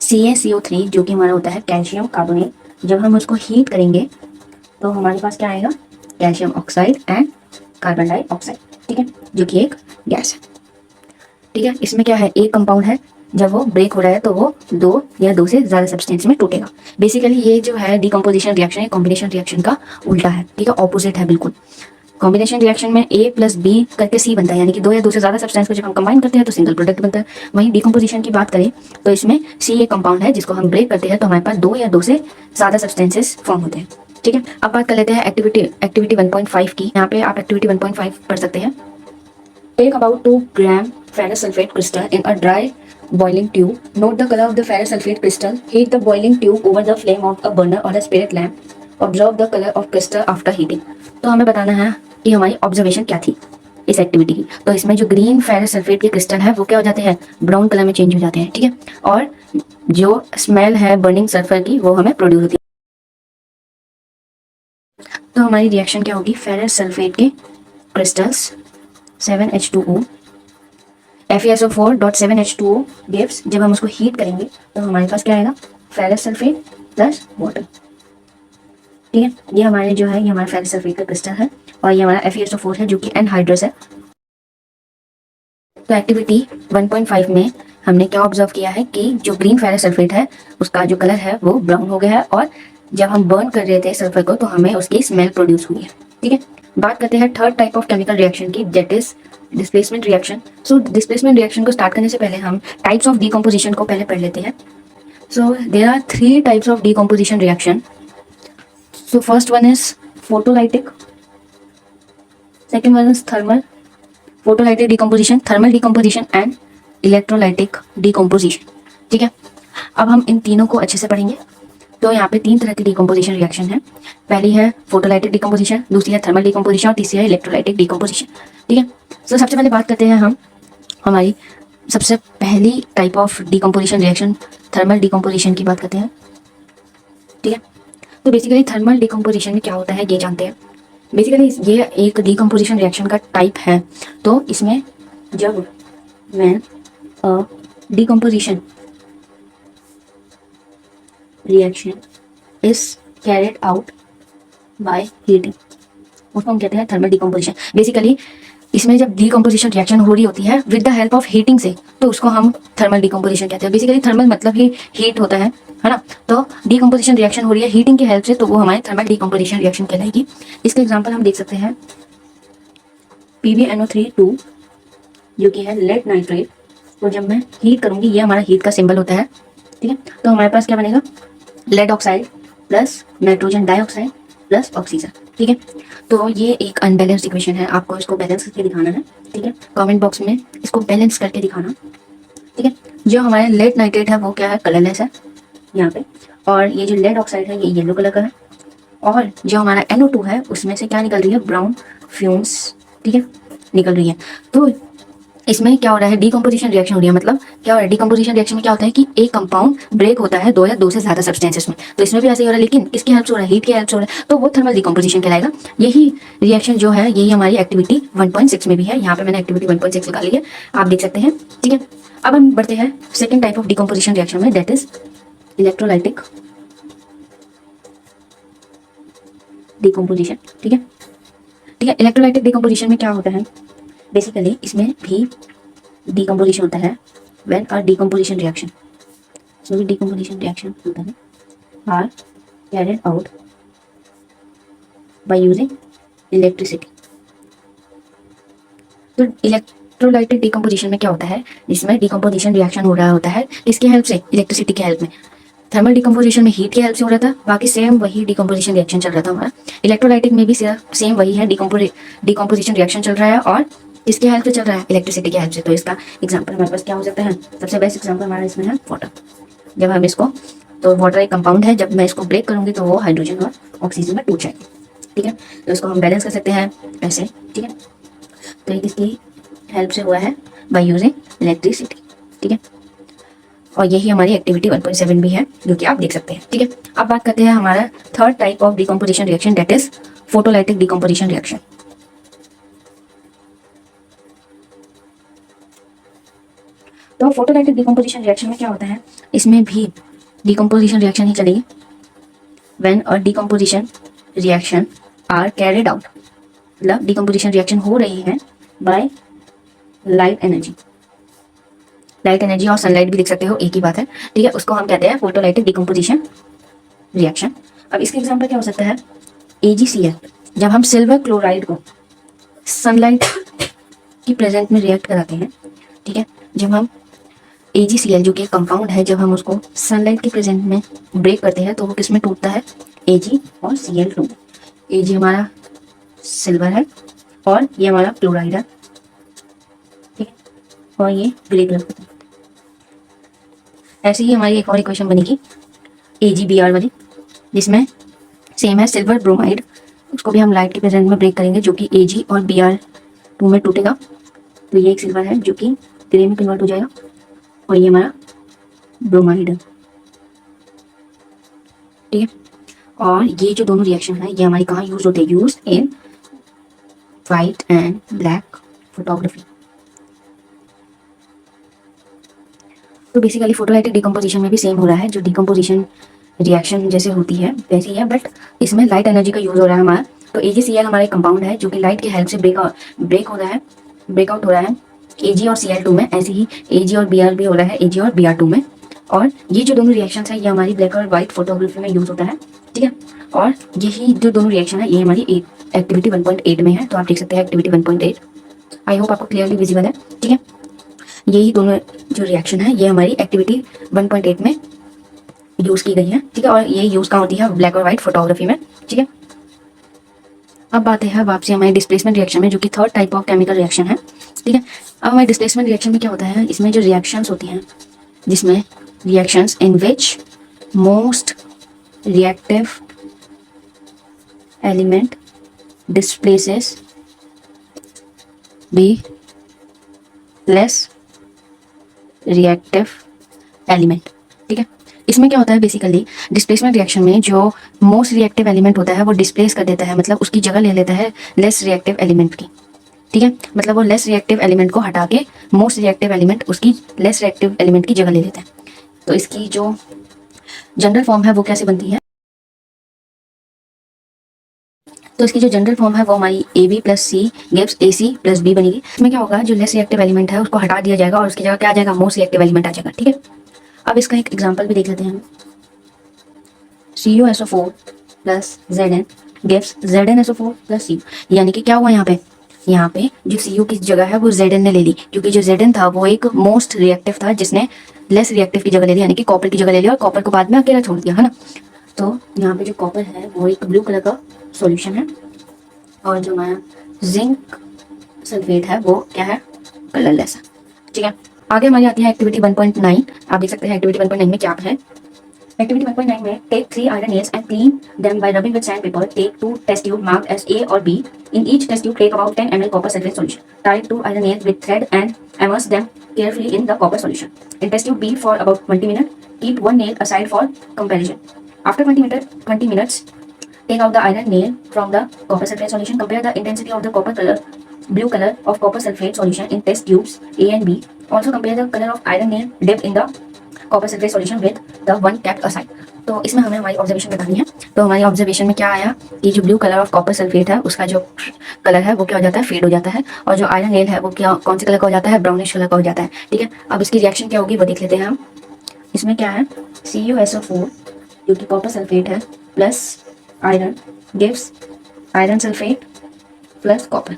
CaCO3, जो कि हमारा होता है कैल्शियम कार्बोनेट। जब हम उसको हीट करेंगे तो हमारे पास क्या आएगा, calcium oxide and carbon dioxide, ठीक है, जो कि एक गैस है, ठीक है। इसमें क्या है, एक कंपाउंड है, जब वो ब्रेक हो रहा है तो वो दो या दो से ज़्यादा सब्सटेंस में टूटेगा। बेसिकली ये जो है डिकम्पोजिशन रिएक्शन है, कॉम्बिनेशन रिएक्शन का उल्टा है, ठीक है, ऑपोजिट है बिल्कुल। कॉम्बिनेशन रिएक्शन में A प्लस B करके C बनता है, यानी कि दो या दो से ज़्यादा सब्सटेंस को जब हम कंबाइन करते हैं तो सिंगल प्रोडक्ट बनता है। वहीं डिकम्पोजिशन की बात करें तो इसमें C एक कंपाउंड है, जिसको हम ब्रेक करते हैं तो हमारे पास दो या दो से ज़्यादा सब्सटेंसेस फॉर्म होते हैं, ठीक है। अब बात कर लेते हैं एक्टिविटी 1.5 की। यहाँ पे आप एक्टिविटी 1.5 पढ़ सकते हैं। Take about 2 gram ferrous sulfate crystal in a dry boiling tube. Note the color of the ferrous sulfate crystal. Heat the boiling tube over the flame of a burner or a spirit lamp. Observe the color of crystal after heating. तो हमें बताना है कि हमारी ऑब्जर्वेशन क्या थी इस एक्टिविटी की। तो इसमें जो ग्रीन फेरस सल्फेट के क्रिस्टल है वो क्या हो जाते हैं, ब्राउन कलर में चेंज हो जाते हैं, ठीक है। और जो स्मेल है बर्निंग सल्फर की वो हमें प्रोड्यूस होती है। तो हमारी रिएक्शन क्या होगी, फेरस सल्फेट के क्रिस्टल्स 7H2O, FeSO4.7H2O गिव्स, जब हम उसको हीट करेंगे तो हमारे पास क्या आएगा, फेरस सल्फेट प्लस वाटर, ठीक है। ये हमारे जो है, ये हमारा फेरस सल्फेट का क्रिस्टल है और ये हमारा FeSO4 है जो कि एनहाइड्रस है। तो एक्टिविटी 1.5 में हमने क्या ऑब्जर्व किया है कि जो ग्रीन फेरस सल्फेट है उसका जो कलर है वो ब्राउन हो गया है, और जब हम बर्न कर रहे थे सल्फर को तो हमें उसकी स्मेल प्रोड्यूस हुई है, ठीक है। बात करते हैं third type of chemical reaction की, that is displacement reaction. So displacement reaction को स्टार्ट करने से पहले हम टाइप्स ऑफ डिकम्पोजिशन को पहले पढ़ लेते हैं। So there are 3 types of decomposition reaction. So first one is photolytic, second one is thermal, photolytic decomposition, thermal decomposition and electrolytic decomposition, ठीक है। अब हम इन तीनों को अच्छे से पढ़ेंगे। तो यहाँ पे 3 तरह की डिकम्पोजिशन रिएक्शन है। पहली है फोटोलाइटिक डिकम्पोजिशन, दूसरी है थर्मल डिकम्पोजिशन और तीसरी है इलेक्ट्रोलाइटिक डिकम्पोजिशन। ठीक है, तो सबसे पहले बात करते हैं हम हमारी सबसे पहली type of decomposition reaction thermal decomposition की बात करते हैं। ठीक है, तो बेसिकली थर्मल डिकम्पोजिशन में क्या होता है ये जानते हैं। बेसिकली ये एक डिकम्पोजिशन रिएक्शन का टाइप है। तो इसमें जब when a decomposition reaction is carried out by heating, उसको हम कहते हैं थर्मल डिकम्पोजिशन। बेसिकली इसमें जब डिकम्पोजिशन रिएक्शन हो रही होती है with the help of heating से, तो उसको हम थर्मल डिकम्पोजिशन कहते हैं। बेसिकली थर्मल मतलब ही हीट होता है ना। तो डिकम्पोजिशन रिएक्शन हो रही है हीटिंग की हेल्प से, तो वो हमारी थर्मल डिकम्पोजिशन रिएक्शन कहलाएगी। इसके एग्जांपल हम देख सकते हैं PbNO3 जो कि है लेड नाइट्रेट। तो जब मैं हीट करूंगी, ये हमारा हीट का सिंबल होता है। ठीक है, तो हमारे पास क्या बनेगा, lead oxide plus nitrogen dioxide plus oxygen. ठीक है, तो ये एक अनबैलेंस्ड इक्वेशन है, आपको इसको बैलेंस करके दिखाना है। ठीक है, कमेंट बॉक्स में इसको बैलेंस करके दिखाना। ठीक है, जो हमारे लेड नाइट्रेट है वो क्या है, कलरलेस है यहाँ पे, और ये जो लेड ऑक्साइड है ये येलो कलर का है, और जो हमारा NO2 है उसमें से क्या निकल रही है, ब्राउन फ्यूम्स। ठीक है, निकल रही है। तो इसमें क्या हो रहा है, डिकम्पोजिशन रिएक्शन हो रही है। मतलब क्या हो रहा है, डिकम्पोजिशन रिएक्शन में क्या होता है कि एक कंपाउंड ब्रेक होता है 2 या 2 से ज़्यादा सब्सटेंसेस में। तो इसमें भी ऐसे ही हो रहा है, लेकिन किसकी हेल्प से हो रहा है, हीट की हेल्प से हो रहा है, तो वो थर्मल डिकम्पोजिशन कहलाएगा। यही रिएक्शन जो है यही हमारी एक्टिविटी 1.6 में भी है। यहाँ पे मैंने एक्टिविटी 1.6 निकाली है, आप देख सकते हैं। ठीक है, अब हम बढ़ते हैं second type of decomposition reaction में, दैट इज इलेक्ट्रोलाइटिक डिकम्पोजिशन। ठीक है, ठीक है, इलेक्ट्रोलाइटिक डिकम्पोजिशन में क्या होता है, बेसिकली इसमें भी डिकम्पोजिशन होता है व्हेन अ डिकम्पोजिशन रिएक्शन, इसमें भी डिकम्पोजिशन रिएक्शन होता है, are carried out by using electricity. तो इलेक्ट्रोलाइटिक डिकम्पोजिशन में क्या होता है, इसमें डिकम्पोजिशन रिएक्शन हो रहा होता है किसकी हेल्प से, इलेक्ट्रिसिटी की हेल्प में। थर्मल डिकम्पोजिशन में हीट की हेल्प से हो रहा था, बाकी सेम वही डिकम्पोजिशन रिएक्शन चल रहा था हमारा। इलेक्ट्रोलाइटिक में भी सेम वही है, डिकम्पोजिशन रिएक्शन चल रहा है, और किसके हेल्प से चल रहा है, इलेक्ट्रिसिटी की हेल्प से। तो इसका एग्जांपल हमारे पास क्या हो सकता है, सबसे बेस्ट एग्जांपल हमारा इसमें है वाटर। जब हम इसको, तो वाटर एक कंपाउंड है, जब मैं इसको ब्रेक करूंगी तो वो हाइड्रोजन और ऑक्सीजन में टूट जाएगी। ठीक है, तो इसको हम बैलेंस कर सकते हैं ऐसे। ठीक है, तो ये किसकी हेल्प से हुआ है, बाय यूजिंग इलेक्ट्रिसिटी। ठीक है, और यही हमारी एक्टिविटी 1.7 भी है, जो कि आप देख सकते हैं। ठीक है, अब बात करते हैं हमारा third type of decomposition reaction, that is photolytic decomposition reaction. तो फोटोलाइटिक डिकम्पोजिशन रिएक्शन में क्या होता है, इसमें भी डिकम्पोजिशन रिएक्शन ही चलेगी when a decomposition reaction are carried out, मतलब डिकम्पोजिशन रिएक्शन हो रही है by light energy. Light energy और सनलाइट भी लिख सकते हो, एक ही बात है। ठीक है, उसको हम कहते हैं फोटोलाइटिक डिकम्पोजिशन रिएक्शन। अब इसके एग्जांपल क्या हो सकता है, AgCl, जब हम सिल्वर क्लोराइड को सनलाइट की प्रेजेंट में रिएक्ट कराते हैं। ठीक है, जब हम AgCl जो कि कंपाउंड है, जब हम उसको सनलाइट के प्रेजेंट में ब्रेक करते हैं तो वो किस में टूटता है, Ag और Cl2। Ag हमारा सिल्वर है और ये हमारा क्लोराइड है। ठीक है, और ये ग्रे कलर का। ऐसे ही हमारी एक और इक्वेशन बनेगी AgBr वाली, जिसमें सेम है सिल्वर ब्रोमाइड, उसको भी हम लाइट के प्रेजेंट में ब्रेक करेंगे, जो कि Ag और Br2 में टूटेगा। तो ये एक सिल्वर है जो कि ग्रे में कन्वर्ट हो जाएगा, और ये हमारा ब्रोमाइड है। ठीक है, और ये जो दोनों रिएक्शन है ये हमारी कहाँ यूज होते हैं, use in white and black photography. तो बेसिकली फोटोलाइटिक डिकम्पोजिशन में भी सेम हो रहा है, जो डिकम्पोजिशन रिएक्शन जैसे होती है वैसे ही है, बट इसमें लाइट एनर्जी का यूज हो रहा है हमारा। तो AgCl हमारा एक कंपाउंड है जो कि लाइट की हेल्प से ब्रेकआउट हो रहा है Ag और Cl2 में। ऐसे ही Ag और Br भी हो रहा है Ag और Br2 में। और ये जो दोनों रिएक्शन है ये हमारी ब्लैक और व्हाइट फोटोग्राफी में यूज होता है। ठीक है, और यही जो दोनों रिएक्शन है ये हमारी एक्टिविटी 1.8 में है। तो आप देख सकते हैं एक्टिविटी 1.8। आई होप आपको क्लियरली विजिबल है। ठीक है, यही दोनों जो रिएक्शन है ये हमारी एक्टिविटी 1.8 में यूज की गई है। ठीक है, और ये यूज कहाँ होती है, ब्लैक और व्हाइट फोटोग्राफी में। ठीक है, अब बात है वापसी हमारे डिस्प्लेसमेंट रिएक्शन में, जो कि third type of chemical reaction है। ठीक है, अब हमारे डिस्प्लेसमेंट रिएक्शन में क्या होता है, इसमें जो रिएक्शंस होती हैं, जिसमें reactions in which most reactive element displaces be less reactive element. ठीक है, इसमें क्या होता है बेसिकली, डिस्प्लेसमेंट रिएक्शन में जो मोस्ट रिएक्टिव एलिमेंट होता है वो डिस्प्लेस कर देता है, मतलब उसकी जगह ले लेता है लेस रिएक्टिव एलिमेंट की। ठीक है, मतलब वो लेस रिएक्टिव एलिमेंट को हटा के मोस्ट रिएक्टिव एलिमेंट उसकी लेस रिएक्टिव एलिमेंट की जगह ले लेता है। तो इसकी जो जनरल फॉर्म है वो कैसे बनती है, तो इसकी जो जनरल फॉर्म है वो हमारी AB प्लस सी गिव्स AC प्लस B बनेगी। इसमें क्या होगा, जो लेस रिएक्टिव एलिमेंट है उसको हटा दिया जाएगा और उसकी जगह क्या आ जाएगा, मोस्ट रिएक्टिव एलिमेंट आ जाएगा। ठीक है, अब इसका एक एग्जांपल भी देख लेते हैं हम। CuSO4 plus Zn gives ZnSO4 plus Cu, यानी कि क्या हुआ यहाँ पे जो Cu की जगह है वो Zn ने ले ली, क्योंकि जो Zn था वो एक मोस्ट रिएक्टिव था जिसने लेस रिएक्टिव की जगह ले ली, यानी कि कॉपर की जगह ले लिया और कॉपर को बाद में अकेला छोड़ दिया, है ना। तो यहाँ पे जो कॉपर है वो एक ब्लू कलर का सॉल्यूशन है और जो हमारा जिंक सल्फेट है वो क्या है, कलरलेस है। ठीक है, आगे हमारी आती है एक्टिविटी 1.9। आप देख सकते हैं एक्टिविटी 1.9 में क्या है। एक्टिविटी 1.9 में take 3 iron nails and clean them by rubbing with sandpaper. Take 2 test tube marked as A और B. In each test tube take about 10 ml copper sulfate solution. Tie 2 iron nails with thread and immerse them carefully in the copper solution. In test tube B for about 20 minutes. Keep one nail aside for comparison. After 20 minutes, take out the iron nail from the copper sulfate solution. Compare the intensity of the blue color of copper sulfate solution in test tubes A and B. Also compare the color of iron nail dipped in the copper sulfate solution with the one kept aside. तो इसमें हमें हमारी ऑब्जर्वेशन बतानी है। तो हमारी ऑब्जर्वेशन में क्या आया कि जो blue colour of copper sulphate है उसका जो कलर है वो क्या हो जाता है, फेड हो जाता है, और जो आयरन नेल है वो क्या कौन से कलर का हो जाता है, ब्राउनिश कलर का हो जाता है। ठीक है, अब इसकी रिएक्शन क्या होगी वो देख लेते हैं हम। इसमें क्या है, CuSO4 जो कि कॉपर सल्फेट है plus iron gives iron sulphate plus copper,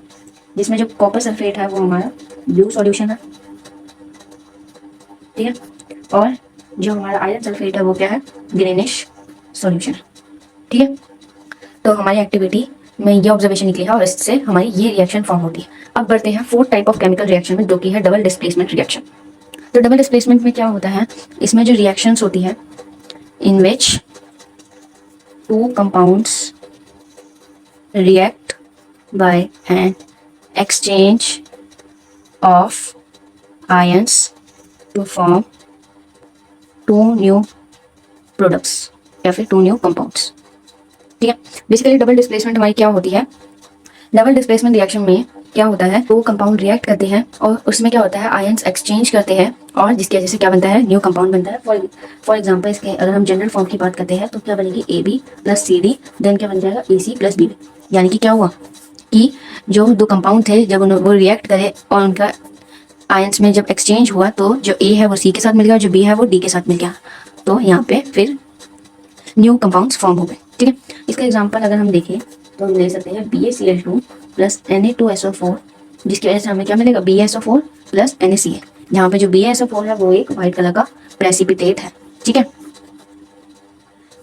जिसमें जो कॉपर सल्फेट है वो हमारा ब्लू सॉल्यूशन है। ठीक है, और जो हमारा आयरन सल्फेट है वो क्या है, ग्रीनिश सॉल्यूशन। ठीक है, तो हमारी एक्टिविटी में ये ऑब्जर्वेशन निकली है और इससे हमारी ये रिएक्शन फॉर्म होती है। अब बढ़ते हैं fourth type of chemical reaction में, जो कि है डबल डिस्प्लेसमेंट रिएक्शन। तो डबल डिस्प्लेसमेंट में क्या होता है, इसमें जो रिएक्शंस होती है in which two compounds react by an exchange of ions to form two new products या फिर टू न्यू कंपाउंड्स। ठीक है, बेसिकली डबल डिस्प्लेसमेंट हमारी क्या होती है, डबल डिस्प्लेसमेंट रिएक्शन में क्या होता है, दो कंपाउंड रिएक्ट करते हैं और उसमें क्या होता है, आयंस एक्सचेंज करते हैं और जिसकी वजह से क्या बनता है, न्यू कंपाउंड बनता है। फॉर एग्जांपल इसके अगर हम जनरल फॉर्म की बात करते हैं तो क्या बनेगी, AB प्लस CD, देन क्या बन जाएगा, AC प्लस BB। यानी कि क्या हुआ कि जो दो कंपाउंड थे जब वो रिएक्ट करे और उनका आयंस में जब एक्सचेंज हुआ तो जो A है वो C के साथ मिल गया, जो B है वो D के साथ मिल गया, तो यहाँ पे फिर न्यू कंपाउंड्स फॉर्म हो गए। ठीक है, इसका एग्जांपल अगर हम देखें तो हम ले सकते हैं BaCl2 प्लस Na2SO4, जिसकी वजह से हमें क्या मिलेगा, BaSO4 प्लस NaCl। यहाँ पे जो BaSO4 है वो एक वाइट कलर का प्रेसिपिटेट है। ठीक है,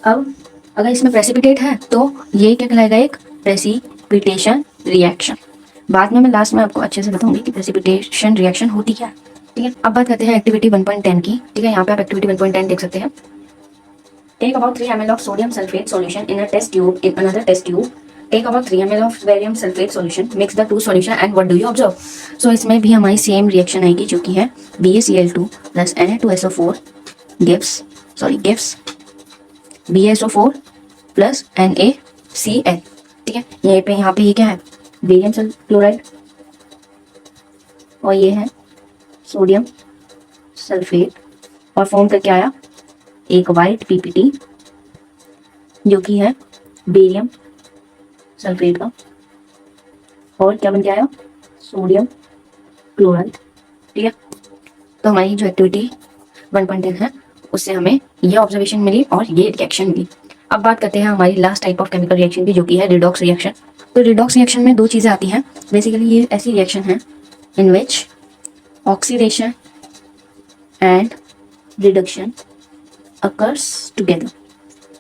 अब अगर इसमें प्रेसिपिटेट है तो ये क्या कहलाएगा, एक प्रेसिपिटेशन रिएक्शन। बाद में मैं लास्ट में आपको अच्छे से बताऊंगी कि प्रेसिपिटेशन रिएक्शन होती क्या है। ठीक है, अब बात करते हैं एक्टिविटी 1.10 की। ठीक है, यहाँ पे आप एक्टिविटी 1.10 देख सकते हैं। Take about 3 ml of sodium sulfate solution in a test tube. In another test tube, take about 3 ml of barium sulfate solution. Mix the two solution and what do you observe? So इसमें भी हमारी सेम रिएक्शन आएगी जो कि है BaCl2 plus Na2SO4 gives BaSO4 plus NaCl। ठीक है, यहाँ पे ये क्या है, बेरियम क्लोराइड और ये है सोडियम सल्फेट और फॉर्म करके आया एक वाइट PPT जो कि है बेरियम सल्फेट का, और क्या बन के आया, सोडियम क्लोराइड। ठीक है, तो हमारी जो एक्टिविटी 1.10 है उससे हमें ये ऑब्जर्वेशन मिली और ये रिएक्शन मिली। अब बात करते हैं हमारी last type of chemical reaction की, जो कि है रिडॉक्स रिएक्शन। तो रिडॉक्स रिएक्शन में दो चीज़ें आती हैं। बेसिकली ये ऐसी रिएक्शन है in which oxidation and reduction occurs together.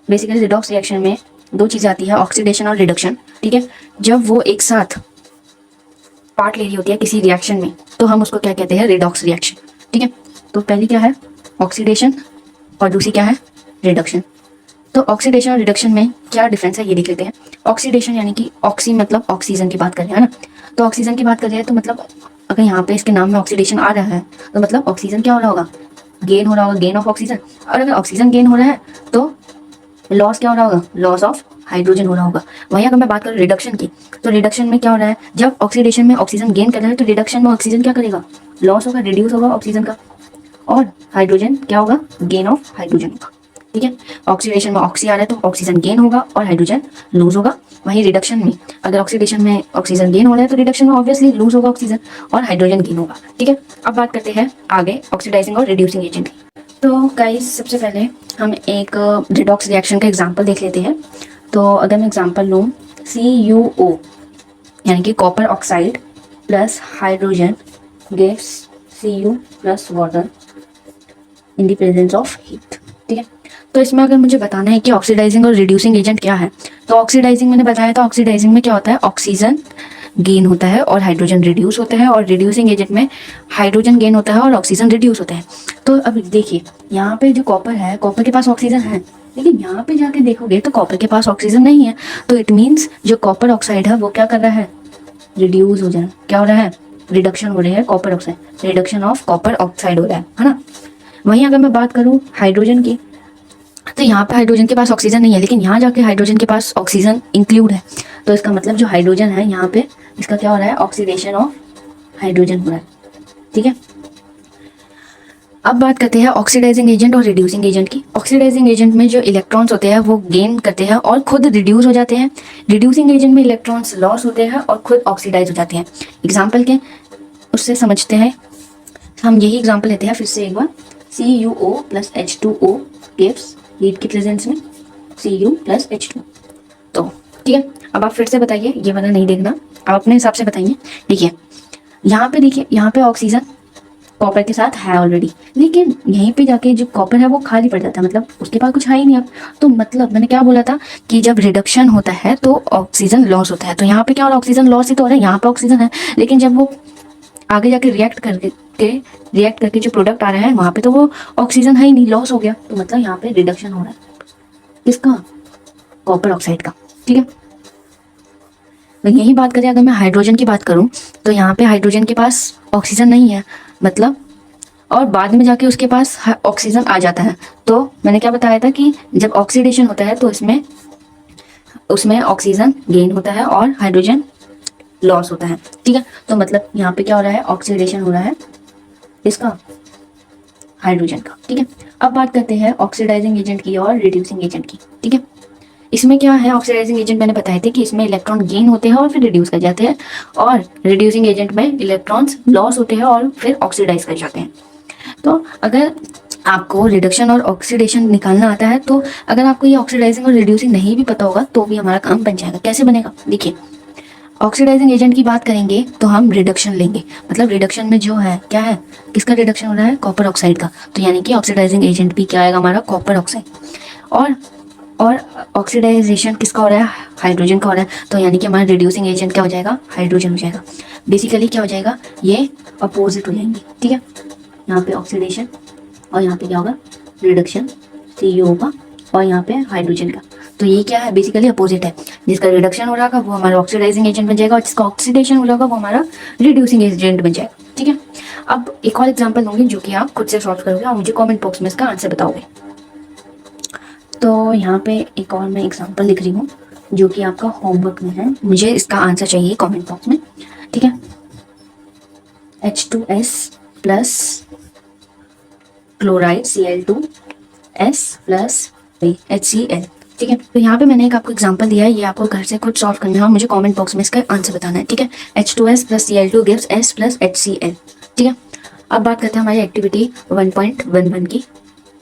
Basically redox reaction में दो चीज़ें आती है, ऑक्सीडेशन और रिडक्शन। ठीक है, जब वो एक साथ पार्ट ले रही होती है किसी रिएक्शन में तो हम उसको क्या कहते हैं, रिडॉक्स रिएक्शन। ठीक है, तो पहली क्या है, ऑक्सीडेशन और दूसरी क्या है, रिडक्शन। तो ऑक्सीडेशन और रिडक्शन में क्या डिफरेंस है ये देख लेते हैं। ऑक्सीडेशन यानी कि ऑक्सी मतलब ऑक्सीजन की बात कर रहे हैं ना, तो ऑक्सीजन की बात कर रहे हैं तो मतलब अगर यहाँ पे इसके नाम में ऑक्सीडेशन आ रहा है तो मतलब ऑक्सीजन क्या हो रहा होगा, गेन हो रहा होगा, गेन ऑफ ऑक्सीजन। और अगर ऑक्सीजन गेन हो रहा है तो लॉस क्या हो रहा होगा, लॉस ऑफ हाइड्रोजन हो रहा होगा। वहीं अगर मैं बात करूँ रिडक्शन की, तो रिडक्शन में क्या हो रहा है, जब ऑक्सीडेशन में ऑक्सीजन गेन कर रहा है तो रिडक्शन में ऑक्सीजन क्या करेगा, लॉस होगा, रिड्यूस होगा ऑक्सीजन का, और हाइड्रोजन क्या होगा, गेन ऑफ हाइड्रोजन होगा। ठीक है, ऑक्सीडेशन में ऑक्सी आ रहा है तो ऑक्सीजन गेन होगा और हाइड्रोजन लूज होगा। वहीं रिडक्शन में अगर ऑक्सीडेशन में ऑक्सीजन गेन हो रहा है तो रिडक्शन में ऑब्वियसली लूज होगा ऑक्सीजन और हाइड्रोजन गेन होगा। ठीक है, अब बात करते हैं आगे ऑक्सीडाइजिंग और रिड्यूसिंग एजेंट की। तो गाइस सबसे पहले हम एक रिडॉक्स रिएक्शन का एग्जांपल देख लेते हैं। तो अगर मैं एग्जांपल लूँ, CuO यानी कि copper oxide plus hydrogen gives Cu plus water in the presence of heat. ठीक है, तो इसमें अगर मुझे बताना है कि ऑक्सीडाइजिंग और रिड्यूसिंग एजेंट क्या है, तो ऑक्सीडाइजिंग मैंने बताया था, ऑक्सीडाइजिंग में क्या होता है, ऑक्सीजन गेन होता है और हाइड्रोजन रिड्यूस होता है, और रिड्यूसिंग एजेंट में हाइड्रोजन गेन होता है और ऑक्सीजन रिड्यूस होता है। तो अब देखिए यहाँ पे जो कॉपर है, कॉपर के पास ऑक्सीजन है, लेकिन यहाँ पे जाके देखोगे तो कॉपर के पास ऑक्सीजन नहीं है। तो इट मीन्स जो कॉपर ऑक्साइड है वो क्या कर रहा है, रिड्यूस हो जाए, क्या हो रहा है, रिडक्शन हो रही है copper oxide, reduction of copper oxide हो रहा है ना। वहीं अगर मैं बात करूँ हाइड्रोजन की, तो यहाँ पे हाइड्रोजन के पास ऑक्सीजन नहीं है, लेकिन यहाँ जाके हाइड्रोजन के पास ऑक्सीजन इंक्लूड है। तो इसका मतलब जो हाइड्रोजन है यहाँ पे, इसका क्या हो रहा है, ऑक्सीडेशन ऑफ हाइड्रोजन हो रहा है। ठीक है, अब बात करते हैं ऑक्सीडाइजिंग एजेंट और रिड्यूसिंग एजेंट की। ऑक्सीडाइजिंग एजेंट में जो इलेक्ट्रॉन्स होते हैं वो गेन करते हैं और खुद रिड्यूस हो जाते हैं। रिड्यूसिंग एजेंट में इलेक्ट्रॉन्स लॉस होते हैं और खुद ऑक्सीडाइज हो जाते हैं। एग्जाम्पल के उससे समझते हैं, हम यही एग्जाम्पल लेते हैं फिर से एक बार। CuO plus H2O gives heat की प्रेजेंस में Cu प्लस H2। तो ठीक है, अब आप फिर से बताइए, ये वाला नहीं देखना, आप अपने हिसाब से बताइए। देखिए यहाँ पे, देखिए यहाँ पे ऑक्सीजन कॉपर के साथ है ऑलरेडी, लेकिन यहीं पे जाके जो कॉपर है वो खाली पड़ जाता है, मतलब उसके पास कुछ है ही नहीं अब। तो मतलब मैंने क्या बोला था कि जब रिडक्शन होता है तो ऑक्सीजन लॉस होता है, तो यहाँ पे क्या हो रहा है, ऑक्सीजन लॉस ही तो हो रहा है, यहाँ पे ऑक्सीजन है, लेकिन जब वो आगे जाके रिएक्ट करके जो प्रोडक्ट आ रहा है वहाँ पे तो वो ऑक्सीजन है ही नहीं, लॉस हो गया। तो मतलब यहाँ पे रिडक्शन हो रहा है किसका, कॉपर ऑक्साइड का। ठीक है, यही बात करें अगर मैं हाइड्रोजन की बात करूं, तो यहाँ पे हाइड्रोजन के पास ऑक्सीजन नहीं है, मतलब और बाद में जाके उसके पास ऑक्सीजन आ जाता है। तो मैंने क्या बताया था कि जब ऑक्सीडेशन होता है तो उसमें ऑक्सीजन गेन होता है और हाइड्रोजन लॉस होता है। ठीक है, तो मतलब यहाँ पे क्या हो रहा है, ऑक्सीडेशन हो रहा है इसका, हाइड्रोजन का। ठीक है, अब बात करते हैं ऑक्सीडाइजिंग एजेंट की और रिड्यूसिंग एजेंट की। ठीक है, इसमें क्या है, ऑक्सीडाइजिंग एजेंट मैंने बताए थे कि इसमें इलेक्ट्रॉन गेन होते हैं और फिर रिड्यूस कर जाते हैं, और रिड्यूसिंग एजेंट में इलेक्ट्रॉन्स लॉस होते हैं और फिर ऑक्सीडाइज कर जाते हैं। तो अगर आपको रिडक्शन और ऑक्सीडेशन निकालना आता है, तो अगर आपको ये ऑक्सीडाइजिंग और रिड्यूसिंग नहीं भी पता होगा तो भी हमारा काम बन जाएगा। कैसे बनेगा, देखिए ऑक्सीडाइजिंग एजेंट की बात करेंगे तो हम रिडक्शन लेंगे, मतलब रिडक्शन में जो है क्या है, किसका रिडक्शन हो रहा है, कॉपर ऑक्साइड का। तो यानी कि ऑक्सीडाइजिंग एजेंट भी क्या आएगा हमारा, कॉपर ऑक्साइड। और ऑक्सीडाइजेशन किसका हो रहा है, हाइड्रोजन का हो रहा है। तो यानी कि हमारा रिड्यूसिंग एजेंट क्या हो जाएगा, हाइड्रोजन हो जाएगा। बेसिकली क्या हो जाएगा, ये अपोजिट हो जाएंगे। ठीक है, यहाँ पे ऑक्सीडेशन और यहाँ पे क्या होगा, रिडक्शन, CuO का, और यहाँ पे हाइड्रोजन का। तो ये क्या है, बेसिकली अपोजिट है। जिसका रिडक्शन हो रहा होगा वो हमारा ऑक्सीडाइजिंग एजेंट बन जाएगा, और जिसका ऑक्सीडेशन हो रहा होगा वो हमारा रिड्यूसिंग एजेंट बन जाएगा। ठीक है, अब एक और एग्जाम्पल दूंगी जो कि आप खुद से सॉल्व करोगे और मुझे कॉमेंट बॉक्स में इसका आंसर बताओगे। तो यहाँ पे एक और मैं एग्जांपल लिख रही हूँ जो कि आपका होमवर्क में है, मुझे इसका आंसर चाहिए कमेंट बॉक्स में। ठीक है, H2S plus chloride Cl2S plus HCl। ठीक है, तो यहाँ पे मैंने एक आपको एग्जांपल दिया है, ये आपको घर से खुद सॉल्व करना है और मुझे कमेंट बॉक्स में इसका आंसर बताना है। ठीक है, H2S plus Cl2 gives S plus HCl। ठीक है, अब बात करते हैं हमारी एक्टिविटी 1.11 की।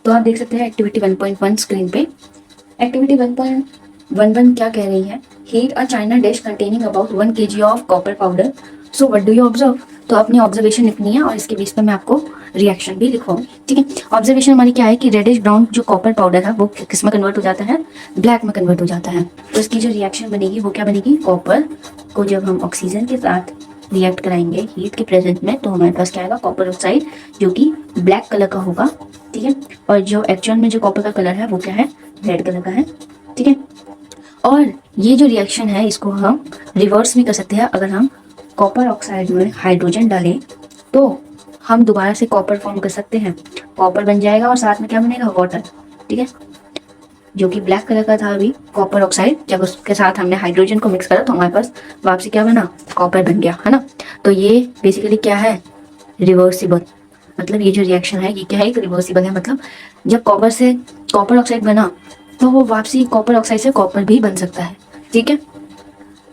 तो आप देख सकते हैं एक्टिविटी 1.1 स्क्रीन पे। एक्टिविटी 1.11 क्या कह रही है, heat a China dish containing about 1 kg of copper powder, so what do you observe. तो अपनी ऑब्जर्वेशन लिखनी है और इसके बेस पर मैं आपको रिएक्शन भी लिखवाऊंगी। ठीक है, ऑब्जर्वेशन हमारी क्या है कि रेडिश ब्राउन जो कॉपर पाउडर है वो किस में कन्वर्ट हो जाता है, ब्लैक में कन्वर्ट हो जाता है। तो इसकी जो रिएक्शन बनेगी वो क्या बनेगी, कॉपर को जब हम ऑक्सीजन के साथ रिएक्ट कराएंगे हीट के प्रेजेंस में, तो हमारे पास क्या आएगा, कॉपर ऑक्साइड जो कि ब्लैक कलर का होगा। ठीक है, और जो एक्चुअल में जो कॉपर का कलर है वो क्या है, रेड कलर का है, ठीक है। और ये जो रिएक्शन है इसको हम रिवर्स भी कर सकते हैं। अगर हम कॉपर ऑक्साइड में हाइड्रोजन डालें तो हम दोबारा से कॉपर फॉर्म कर सकते हैं, कॉपर बन जाएगा और साथ में क्या बनेगा, वाटर, ठीक है। जो कि ब्लैक कलर का था अभी कॉपर ऑक्साइड, जब उसके साथ हमने हाइड्रोजन को मिक्स करा तो हमारे पास वापसी क्या बना, कॉपर बन गया, है ना। तो ये बेसिकली क्या है, रिवर्सिबल। मतलब ये जो रिएक्शन है ये क्या है, एक रिवर्सिबल है। मतलब जब कॉपर से कॉपर ऑक्साइड बना तो वो वापसी कॉपर ऑक्साइड से कॉपर भी बन सकता है, ठीक है।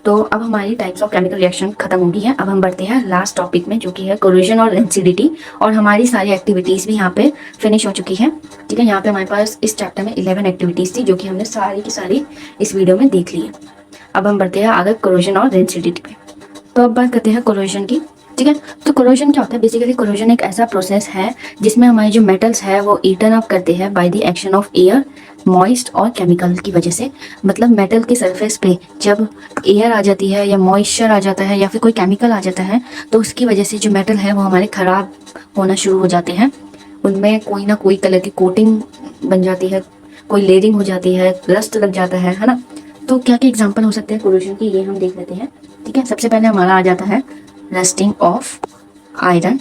तो अब हमारी टाइप्स ऑफ केमिकल रिएक्शन खत्म हो गई है। अब हम बढ़ते हैं लास्ट टॉपिक में जो कि है कोरोजन और रेंसिडिटी। और हमारी सारी एक्टिविटीज़ भी यहाँ पे फिनिश हो चुकी है, ठीक है। यहाँ पे हमारे पास इस चैप्टर में 11 एक्टिविटीज़ थी जो कि हमने सारी की सारी इस वीडियो में देख ली है। अब हम बढ़ते हैं आगे कोरोजन और रेंसिडिटी पे। तो अब बात करते हैं कोरोजन की, ठीक है। तो कोरोजन क्या होता है, बेसिकली कोरोजन एक ऐसा प्रोसेस है जिसमें हमारे जो मेटल्स है वो ईटन अप करते हैं by the action of air, moist और केमिकल की वजह से। मतलब मेटल के सरफेस पे जब एयर आ जाती है या मॉइस्चर आ जाता है या फिर कोई केमिकल आ जाता है तो उसकी वजह से जो मेटल है वो हमारे ख़राब होना शुरू हो जाते हैं। उनमें कोई ना कोई कलर की कोटिंग बन जाती है, कोई लेयरिंग हो जाती है, रस्ट लग जाता है ना। तो क्या क्या एग्जाम्पल हो सकते हैं कोरोजन की, ये हम देख लेते हैं, ठीक है। सबसे पहले हमारा आ जाता है rusting of iron.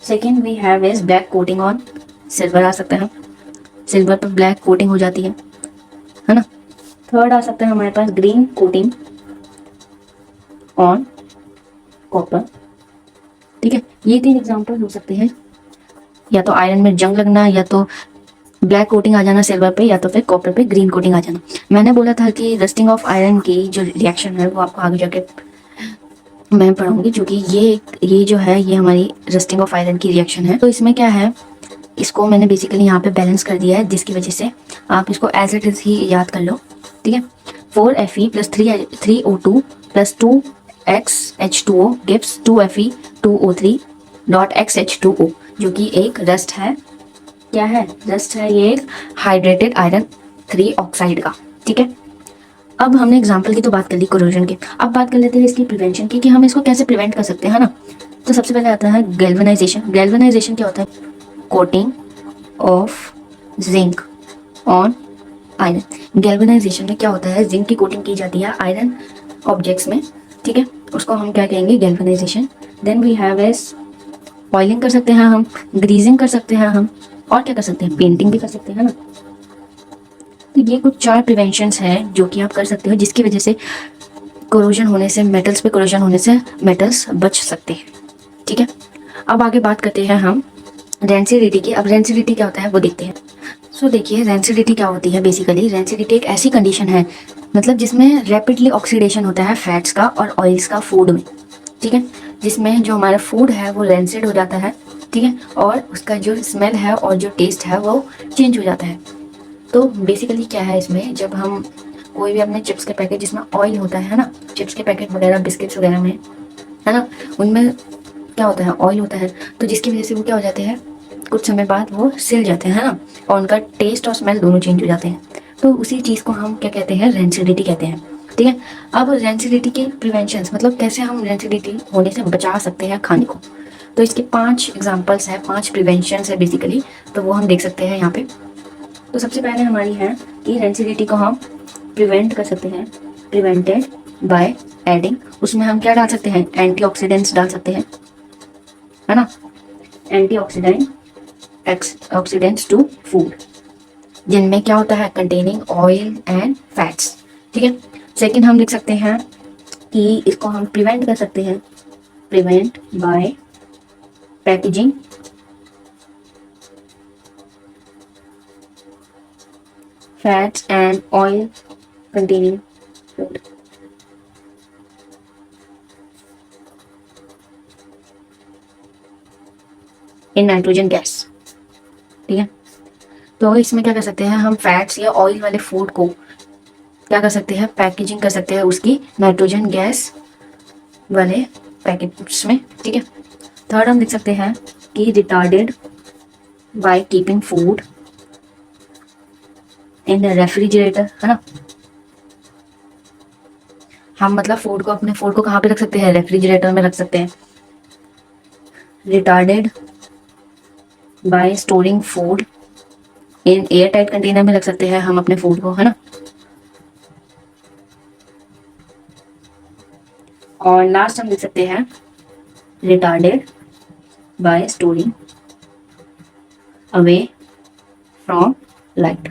Second we have is black coating on silver, आ सकता है, सिल्वर पर ब्लैक कोटिंग हो जाती है ना। थर्ड आ सकता है हमारे पास ग्रीन कोटिंग ऑन कॉपर, ठीक है। ये 3 एग्जाम्पल हो सकते हैं, या तो आयरन में जंग लगना, या तो ब्लैक कोटिंग आ जाना सिल्वर पे, या तो फिर कॉपर पे ग्रीन कोटिंग आ जाना। मैंने बोला था कि रस्टिंग ऑफ आयरन की जो रिएक्शन है वो आपको आगे जाके मैं पढ़ाऊंगी, क्योंकि ये जो है ये हमारी रस्टिंग ऑफ आयरन की रिएक्शन है। तो इसमें क्या है, इसको मैंने बेसिकली यहाँ पे बैलेंस कर दिया है, जिसकी वजह से आप इसको एज इट इज ही याद कर लो, ठीक है। 4Fe plus 3O2 plus 2XH2O gives 2Fe 2O3 dot XH2O, जो कि एक रस्ट है। क्या है, रस्ट है, ये एक हाइड्रेटेड आयरन 3 ऑक्साइड का, ठीक है। अब हमने एग्जाम्पल की तो बात कर ली कोरोजन की, अब बात कर लेते हैं इसकी प्रिवेंशन की, कि हम इसको कैसे प्रिवेंट कर सकते हैं ना। तो सबसे पहले आता है गैल्वेनाइजेशन। गैल्वेनाइजेशन क्या होता है, coating of zinc on iron. Galvanisation में क्या होता है, जिंक की कोटिंग की जाती है आयरन ऑब्जेक्ट्स में, ठीक है। उसको हम क्या कहेंगे, galvanisation. Then we have as oiling कर सकते हैं हम, ग्रीजिंग कर सकते हैं हम, और क्या कर सकते हैं, पेंटिंग भी कर सकते हैं ना। तो ये कुछ 4 प्रिवेंशंस हैं जो कि आप कर सकते हो, जिसकी वजह से कोरोजन होने से, मेटल्स पे कोरोजन होने से मेटल्स बच सकते हैं, ठीक है। अब आगे बात करते हैं हम रेंसिडिटी की। अब रेंसिडिटी क्या होता है वो देखते हैं। सो देखिए रेंसिडिटी क्या होती है, बेसिकली रेंसिडिटी एक ऐसी कंडीशन है मतलब जिसमें रैपिडली ऑक्सीडेशन होता है फैट्स का और ऑयल्स का फूड में, ठीक है। जिसमें जो हमारा फूड है वो रेंसिड हो जाता है, ठीक है, और उसका जो स्मेल है और जो टेस्ट है वो चेंज हो जाता है। तो बेसिकली क्या है इसमें, जब हम कोई भी अपने चिप्स के पैकेट जिसमें ऑयल होता है ना, चिप्स के पैकेट वगैरह बिस्किट्स वगैरह में, है ना, उनमें क्या होता है, ऑयल होता है। तो जिसकी वजह से वो क्या हो जाते हैं, कुछ समय बाद वो सिल जाते हैं, है ना, और उनका टेस्ट और स्मेल दोनों चेंज हो जाते हैं। तो उसी चीज़ को हम क्या कहते हैं, रेंसिडिटी कहते हैं, ठीक है। अब रेंसिडिटी के प्रिवेंशन मतलब कैसे हम रेंसिडिटी होने से बचा सकते हैं खाने को, तो इसके 5 एग्जाम्पल्स हैं, 5 प्रिवेंशन है बेसिकली, तो वो हम देख सकते हैं यहाँ पे। तो सबसे पहले हमारी है कि रेंसिडिटी को हम प्रिवेंट कर सकते हैं, प्रिवेंटेड बाय एडिंग, उसमें हम क्या डाल सकते हैं, एंटीऑक्सीडेंट्स डाल सकते हैं, है ना, ऑक्सीडेंट्स टू फूड, जिनमें क्या होता है, कंटेनिंग ऑयल एंड फैट्स, ठीक है। सेकंड हम लिख सकते हैं कि इसको हम प्रिवेंट कर सकते हैं, prevent by packaging fats and oil containing food. in nitrogen gas, ठीक है। तो इसमें क्या कर सकते हैं हम, फैट्स या ऑयल वाले फूड को क्या कर सकते हैं, पैकेजिंग कर सकते हैं उसकी नाइट्रोजन गैस वाले पैकेट्स में, ठीक है। थर्ड हम लिख सकते हैं कि retarded by keeping food in refrigerator, है ना। हम मतलब फूड को, अपने फूड को कहाँ पे रख सकते हैं, रेफ्रिजरेटर में रख सकते हैं। Retarded bye storing food in air tight container में रख सकते हैं हम अपने फूड को, है ना। और लास्ट हम लिख सकते हैं retarded bye storing away from light.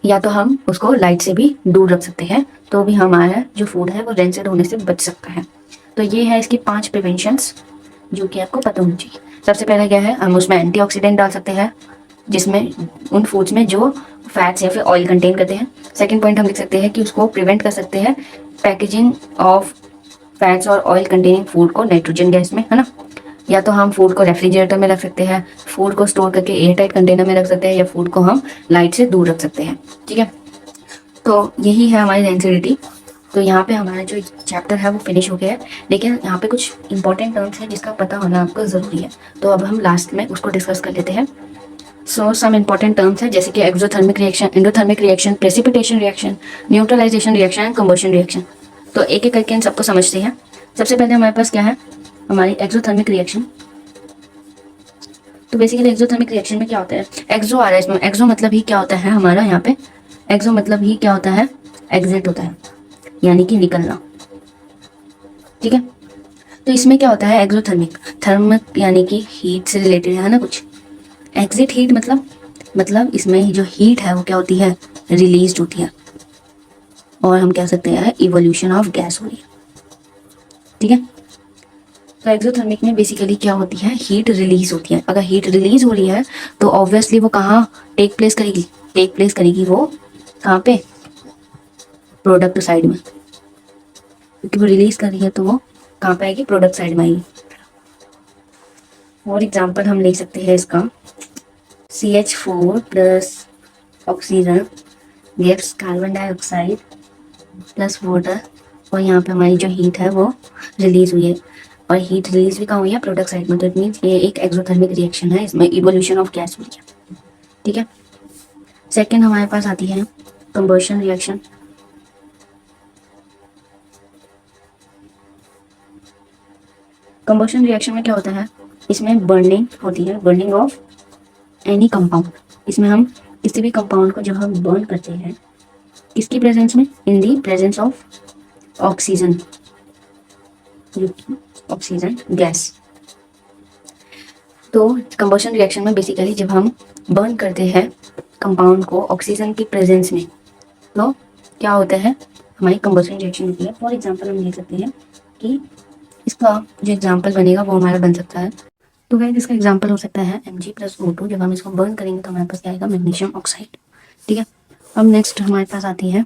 या तो हम उसको लाइट से भी दूर रख सकते हैं, तो भी हमारा जो फूड है वो रेंसिड होने से बच सकता है। तो ये है इसकी 5 प्रिवेंशंस जो कि आपको पता होनी चाहिए। सबसे पहले क्या है, हम उसमें एंटीऑक्सीडेंट डाल सकते हैं जिसमें उन फूड्स में जो फैट्स या फिर ऑयल कंटेन करते हैं। सेकंड पॉइंट हम लिख सकते हैं कि उसको प्रिवेंट कर सकते हैं पैकेजिंग ऑफ फैट्स और ऑयल कंटेनिंग फूड को नाइट्रोजन गैस में, है ना। या तो हम फूड को रेफ्रिजरेटर में रख सकते हैं, फूड को स्टोर करके एयर टाइट कंटेनर में रख सकते हैं, या फूड को हम लाइट से दूर रख सकते हैं, ठीक है। तो यही है हमारी डेंसिटी। तो यहाँ पे हमारा जो चैप्टर है वो फिनिश हो गया है, लेकिन यहाँ पे कुछ इंपॉर्टेंट टर्म्स हैं जिसका पता होना आपको ज़रूरी है। तो अब हम लास्ट में उसको डिस्कस कर लेते हैं। सो सम इंपॉर्टेंट टर्म्स है जैसे कि exothermic reaction, endothermic reaction, precipitation reaction, neutralisation reaction and combustion reaction. तो एक एक करके इन सबको समझते हैं। सबसे पहले हमारे पास क्या है, हमारी एक्सोथर्मिक रिएक्शन। तो बेसिकली एक्सोथर्मिक रिएक्शन में क्या होता है, एक्सो आ रहा है इसमें, एक्सो मतलब ही क्या होता है हमारा यहाँ पे, एक्सो मतलब ही क्या होता है, एग्जिट होता है, यानी कि निकलना, ठीक है। तो इसमें क्या होता है एक्सोथर्मिक, थर्मिक यानी कि हीट से रिलेटेड है ना कुछ। एग्जिट हीट मतलब इसमें जो हीट है वो क्या होती है, रिलीज होती है, और हम कह सकते हैं इवोल्यूशन ऑफ गैस हो रही है, ठीक है। तो एक्सोथर्मिक में बेसिकली क्या होती है, हीट रिलीज होती है। अगर हीट रिलीज हो रही है तो ऑब्वियसली वो कहाँ टेक प्लेस करेगी, वो कहाँ पे, प्रोडक्ट साइड में, क्योंकि वो रिलीज कर रही है तो वो कहाँ पे आएगी, प्रोडक्ट साइड में आएगी। और एग्जांपल हम ले सकते हैं इसका, CH4 plus oxygen gives carbon dioxide plus water, और यहाँ पे हमारी जो हीट है वो रिलीज हुई है, और हीट रिलीज भी कहाँ हुई है, प्रोडक्ट साइड में। तो इट मीन्स ये एक एक्सोथर्मिक रिएक्शन है, इसमें इवोल्यूशन ऑफ गैस हुई है, ठीक है। सेकेंड हमारे पास आती है कंबशन रिएक्शन। कंबशन रिएक्शन में क्या होता है, इसमें बर्निंग होती है, बर्निंग ऑफ एनी कंपाउंड। इसमें हम किसी भी कंपाउंड को जब हम बर्न करते हैं, किसकी प्रेजेंस में, in the presence of oxygen, oxygen gas. तो कंबशन रिएक्शन में बेसिकली जब हम बर्न करते हैं कंपाउंड को ऑक्सीजन की प्रेजेंस में, तो क्या होता है, हमारी कंबशन रिएक्शन होती है। फॉर एग्जांपल हम ले सकते हैं कि इसका जो एग्जांपल बनेगा वो हमारा बन सकता है, तो गाइस इसका एग्जांपल हो सकता है Mg+O2। जब हम इसको बर्न करेंगे तो हमारे पास क्या आएगा, मैग्नीशियम ऑक्साइड, ठीक है। अब नेक्स्ट हमारे पास आती है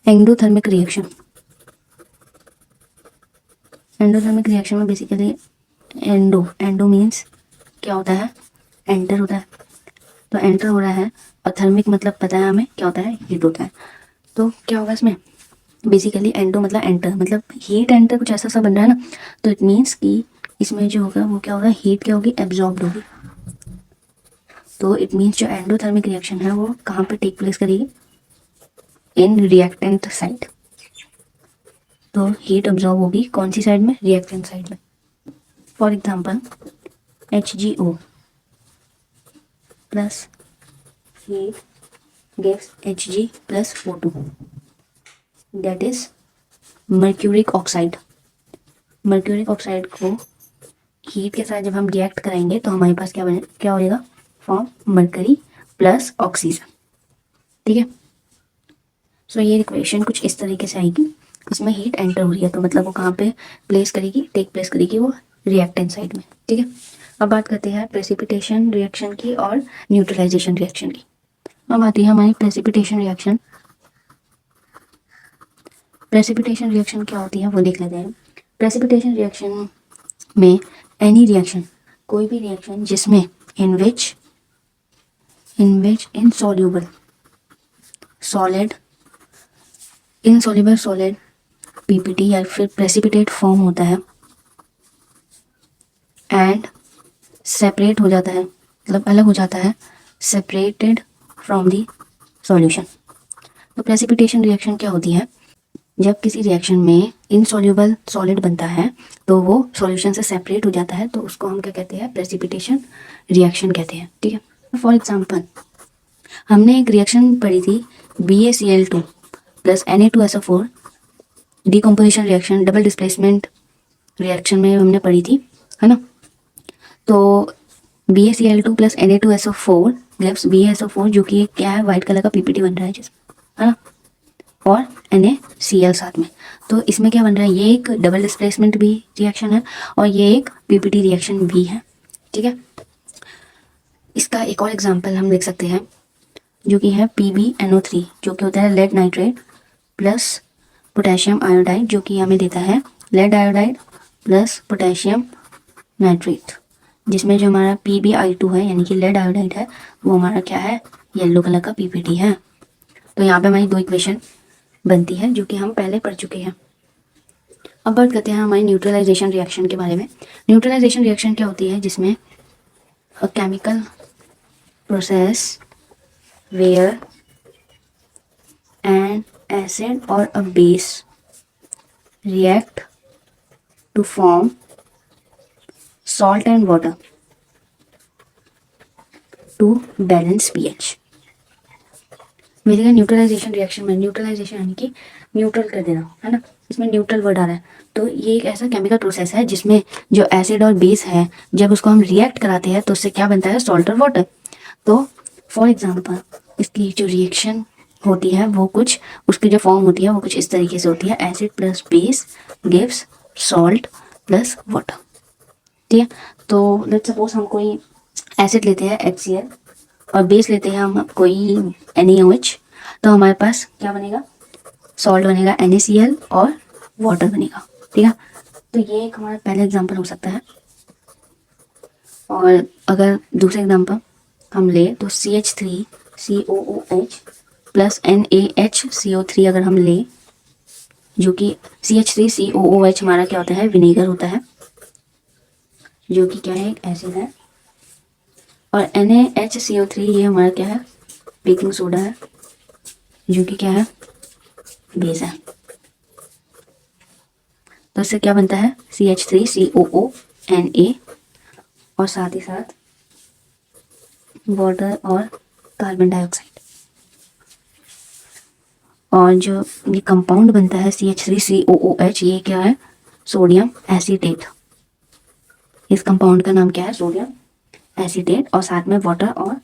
एंडोथर्मिक रिएक्शन। एंडोथर्मिक रिएक्शन में बेसिकली एंडो मीन्स क्या होता है, एंटर होता है, तो एंटर हो रहा है, और थर्मिक मतलब पता है हमें क्या होता है, हीट होता है। तो क्या होगा इसमें, बेसिकली एंडो मतलब एंटर, मतलब हीट एंटर कुछ ऐसा सा बन रहा है ना, तो इट मीन्स कि इसमें जो होगा वो क्या होगा, हीट क्या होगी, एब्जॉर्ब्ड होगी। तो इट मीन्स जो एंडोथर्मिक रिएक्शन है वो कहाँ पे टेक प्लेस करेगी, इन रिएक्टेंट साइड। तो हीट एब्जॉर्ब होगी कौन सी साइड में, रिएक्टेंट साइड में। For example HgO plus heat gives Hg+O2, that is mercuric oxide. Mercuric oxide को हीट के साथ जब हम रिएक्ट करेंगे तो हमारे पास क्या होगा, फॉर्म मरकरी प्लस ऑक्सीजन, ठीक है। सो ये इक्वेशन कुछ इस तरीके से आएगी, इसमें हीट एंटर हो रही है तो मतलब वो कहाँ पे प्लेस करेगी, टेक प्लेस करेगी, वो रिएक्टेंट साइड में, ठीक है। अब बात करते हैं प्रेसिपिटेशन रिएक्शन की और न्यूट्रलाइजेशन रिएक्शन की। अब आती है हमारी प्रेसिपिटेशन रिएक्शन। प्रेसिपिटेशन रिएक्शन क्या होती है वो देख लेते हैं। प्रेसिपिटेशन रिएक्शन में एनी रिएक्शन, कोई भी रिएक्शन जिसमें in which insoluble solid, insoluble solid PPT या फिर प्रेसिपिटेट फॉर्म होता है एंड सेपरेट हो जाता है, मतलब अलग हो जाता है, सेपरेटेड फ्रॉम दी सॉल्यूशन। तो प्रेसिपिटेशन रिएक्शन क्या होती है, जब किसी रिएक्शन में इनसॉल्यूबल सॉलिड बनता है तो वो सॉल्यूशन से सेपरेट हो जाता है, तो उसको हम क्या कहते हैं, प्रेसिपिटेशन रिएक्शन कहते हैं, ठीक है। फॉर एग्जाम्पल हमने एक रिएक्शन पढ़ी थी BaCl2 plus Na2SO4 decomposition reaction, double displacement reaction में हमने पढ़ी थी, है ना। तो BaCl2 plus Na2SO4 gives BaSO4, जो कि क्या है, वाइट कलर का PPT बन रहा है जिसमें, है ना, और NaCl साथ में। तो इसमें क्या बन रहा है, ये एक डबल डिस्प्लेसमेंट भी रिएक्शन है और ये एक PPT रिएक्शन भी है, ठीक है। इसका एक और एग्जांपल हम देख सकते हैं, जो कि है PbNO3, जो कि होता है lead nitrate plus potassium iodide, जो कि हमें देता है lead iodide plus potassium nitrate, जिसमें जो हमारा PbI2 है यानी कि लेड आयोडाइड है, वो हमारा क्या है, येलो कलर का PPT है। तो यहाँ पे हमारी दो इक्वेशन बनती है जो कि हम पहले पढ़ चुके हैं। अब बात करते हैं हमारी न्यूट्रलाइजेशन रिएक्शन के बारे में। न्यूट्रलाइजेशन रिएक्शन क्या होती है, जिसमें a chemical process where an acid और a base react to form salt and water to balance pH। Basically neutralization reaction में, न्यूट्रलाइजेशन यानी कि न्यूट्रल कर देना, है ना, इसमें न्यूट्रल वर्ड आ रहा है। तो ये एक ऐसा केमिकल प्रोसेस है जिसमें जो एसिड और बेस है, जब उसको हम रिएक्ट कराते हैं तो उससे क्या बनता है, सॉल्ट और वाटर। तो फॉर एग्जांपल इसकी जो रिएक्शन होती है वो कुछ, उसकी जो फॉर्म होती है वो कुछ इस तरीके से होती है, acid plus base gives salt plus water, ठीक है। तो लेट्स सपोज हम कोई एसिड लेते हैं HCl और बेस लेते हैं हम कोई NaOH, तो हमारे पास क्या बनेगा, सॉल्ट बनेगा NaCl और वाटर बनेगा, ठीक है। तो ये एक हमारा पहला एग्जांपल हो सकता है। और अगर दूसरा एग्जांपल हम ले तो CH3COOH प्लस NaHCO3 अगर हम ले, जो कि CH3COOH हमारा क्या होता है, विनेगर होता है, जो कि क्या है, एक एसिड है। और NaHCO3 ये हमारा क्या है, बेकिंग सोडा है, जो कि क्या है, बेस है। तो इससे क्या बनता है, CH3COONA और साथ ही साथ वाटर और कार्बन डाइऑक्साइड। और जो ये कंपाउंड बनता है CH3COOH, ये क्या है, सोडियम एसीटेट। इस कंपाउंड का नाम क्या है, सोडियम एसीटेट, और साथ में वाटर और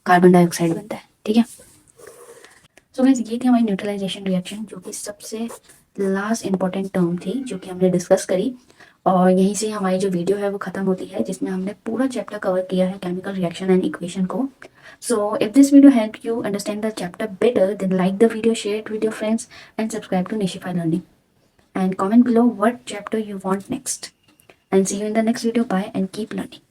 कार्बन डाइऑक्साइड बनता है, ठीक है। सो गाइस, ये थी हमारी न्यूट्रलाइजेशन रिएक्शन, जो कि सबसे लास्ट इंपॉर्टेंट टर्म थी जो कि हमने डिस्कस करी। और यहीं से हमारी जो वीडियो है वो खत्म होती है, जिसमें हमने पूरा चैप्टर कवर किया है केमिकल रिएक्शन एंड इक्वेशन को। So if this video help you understand the chapter better, then like the video, share it with your friends and subscribe to निशिफाई learning, and comment below what chapter you want next, and see you in the next video. Bye and keep learning.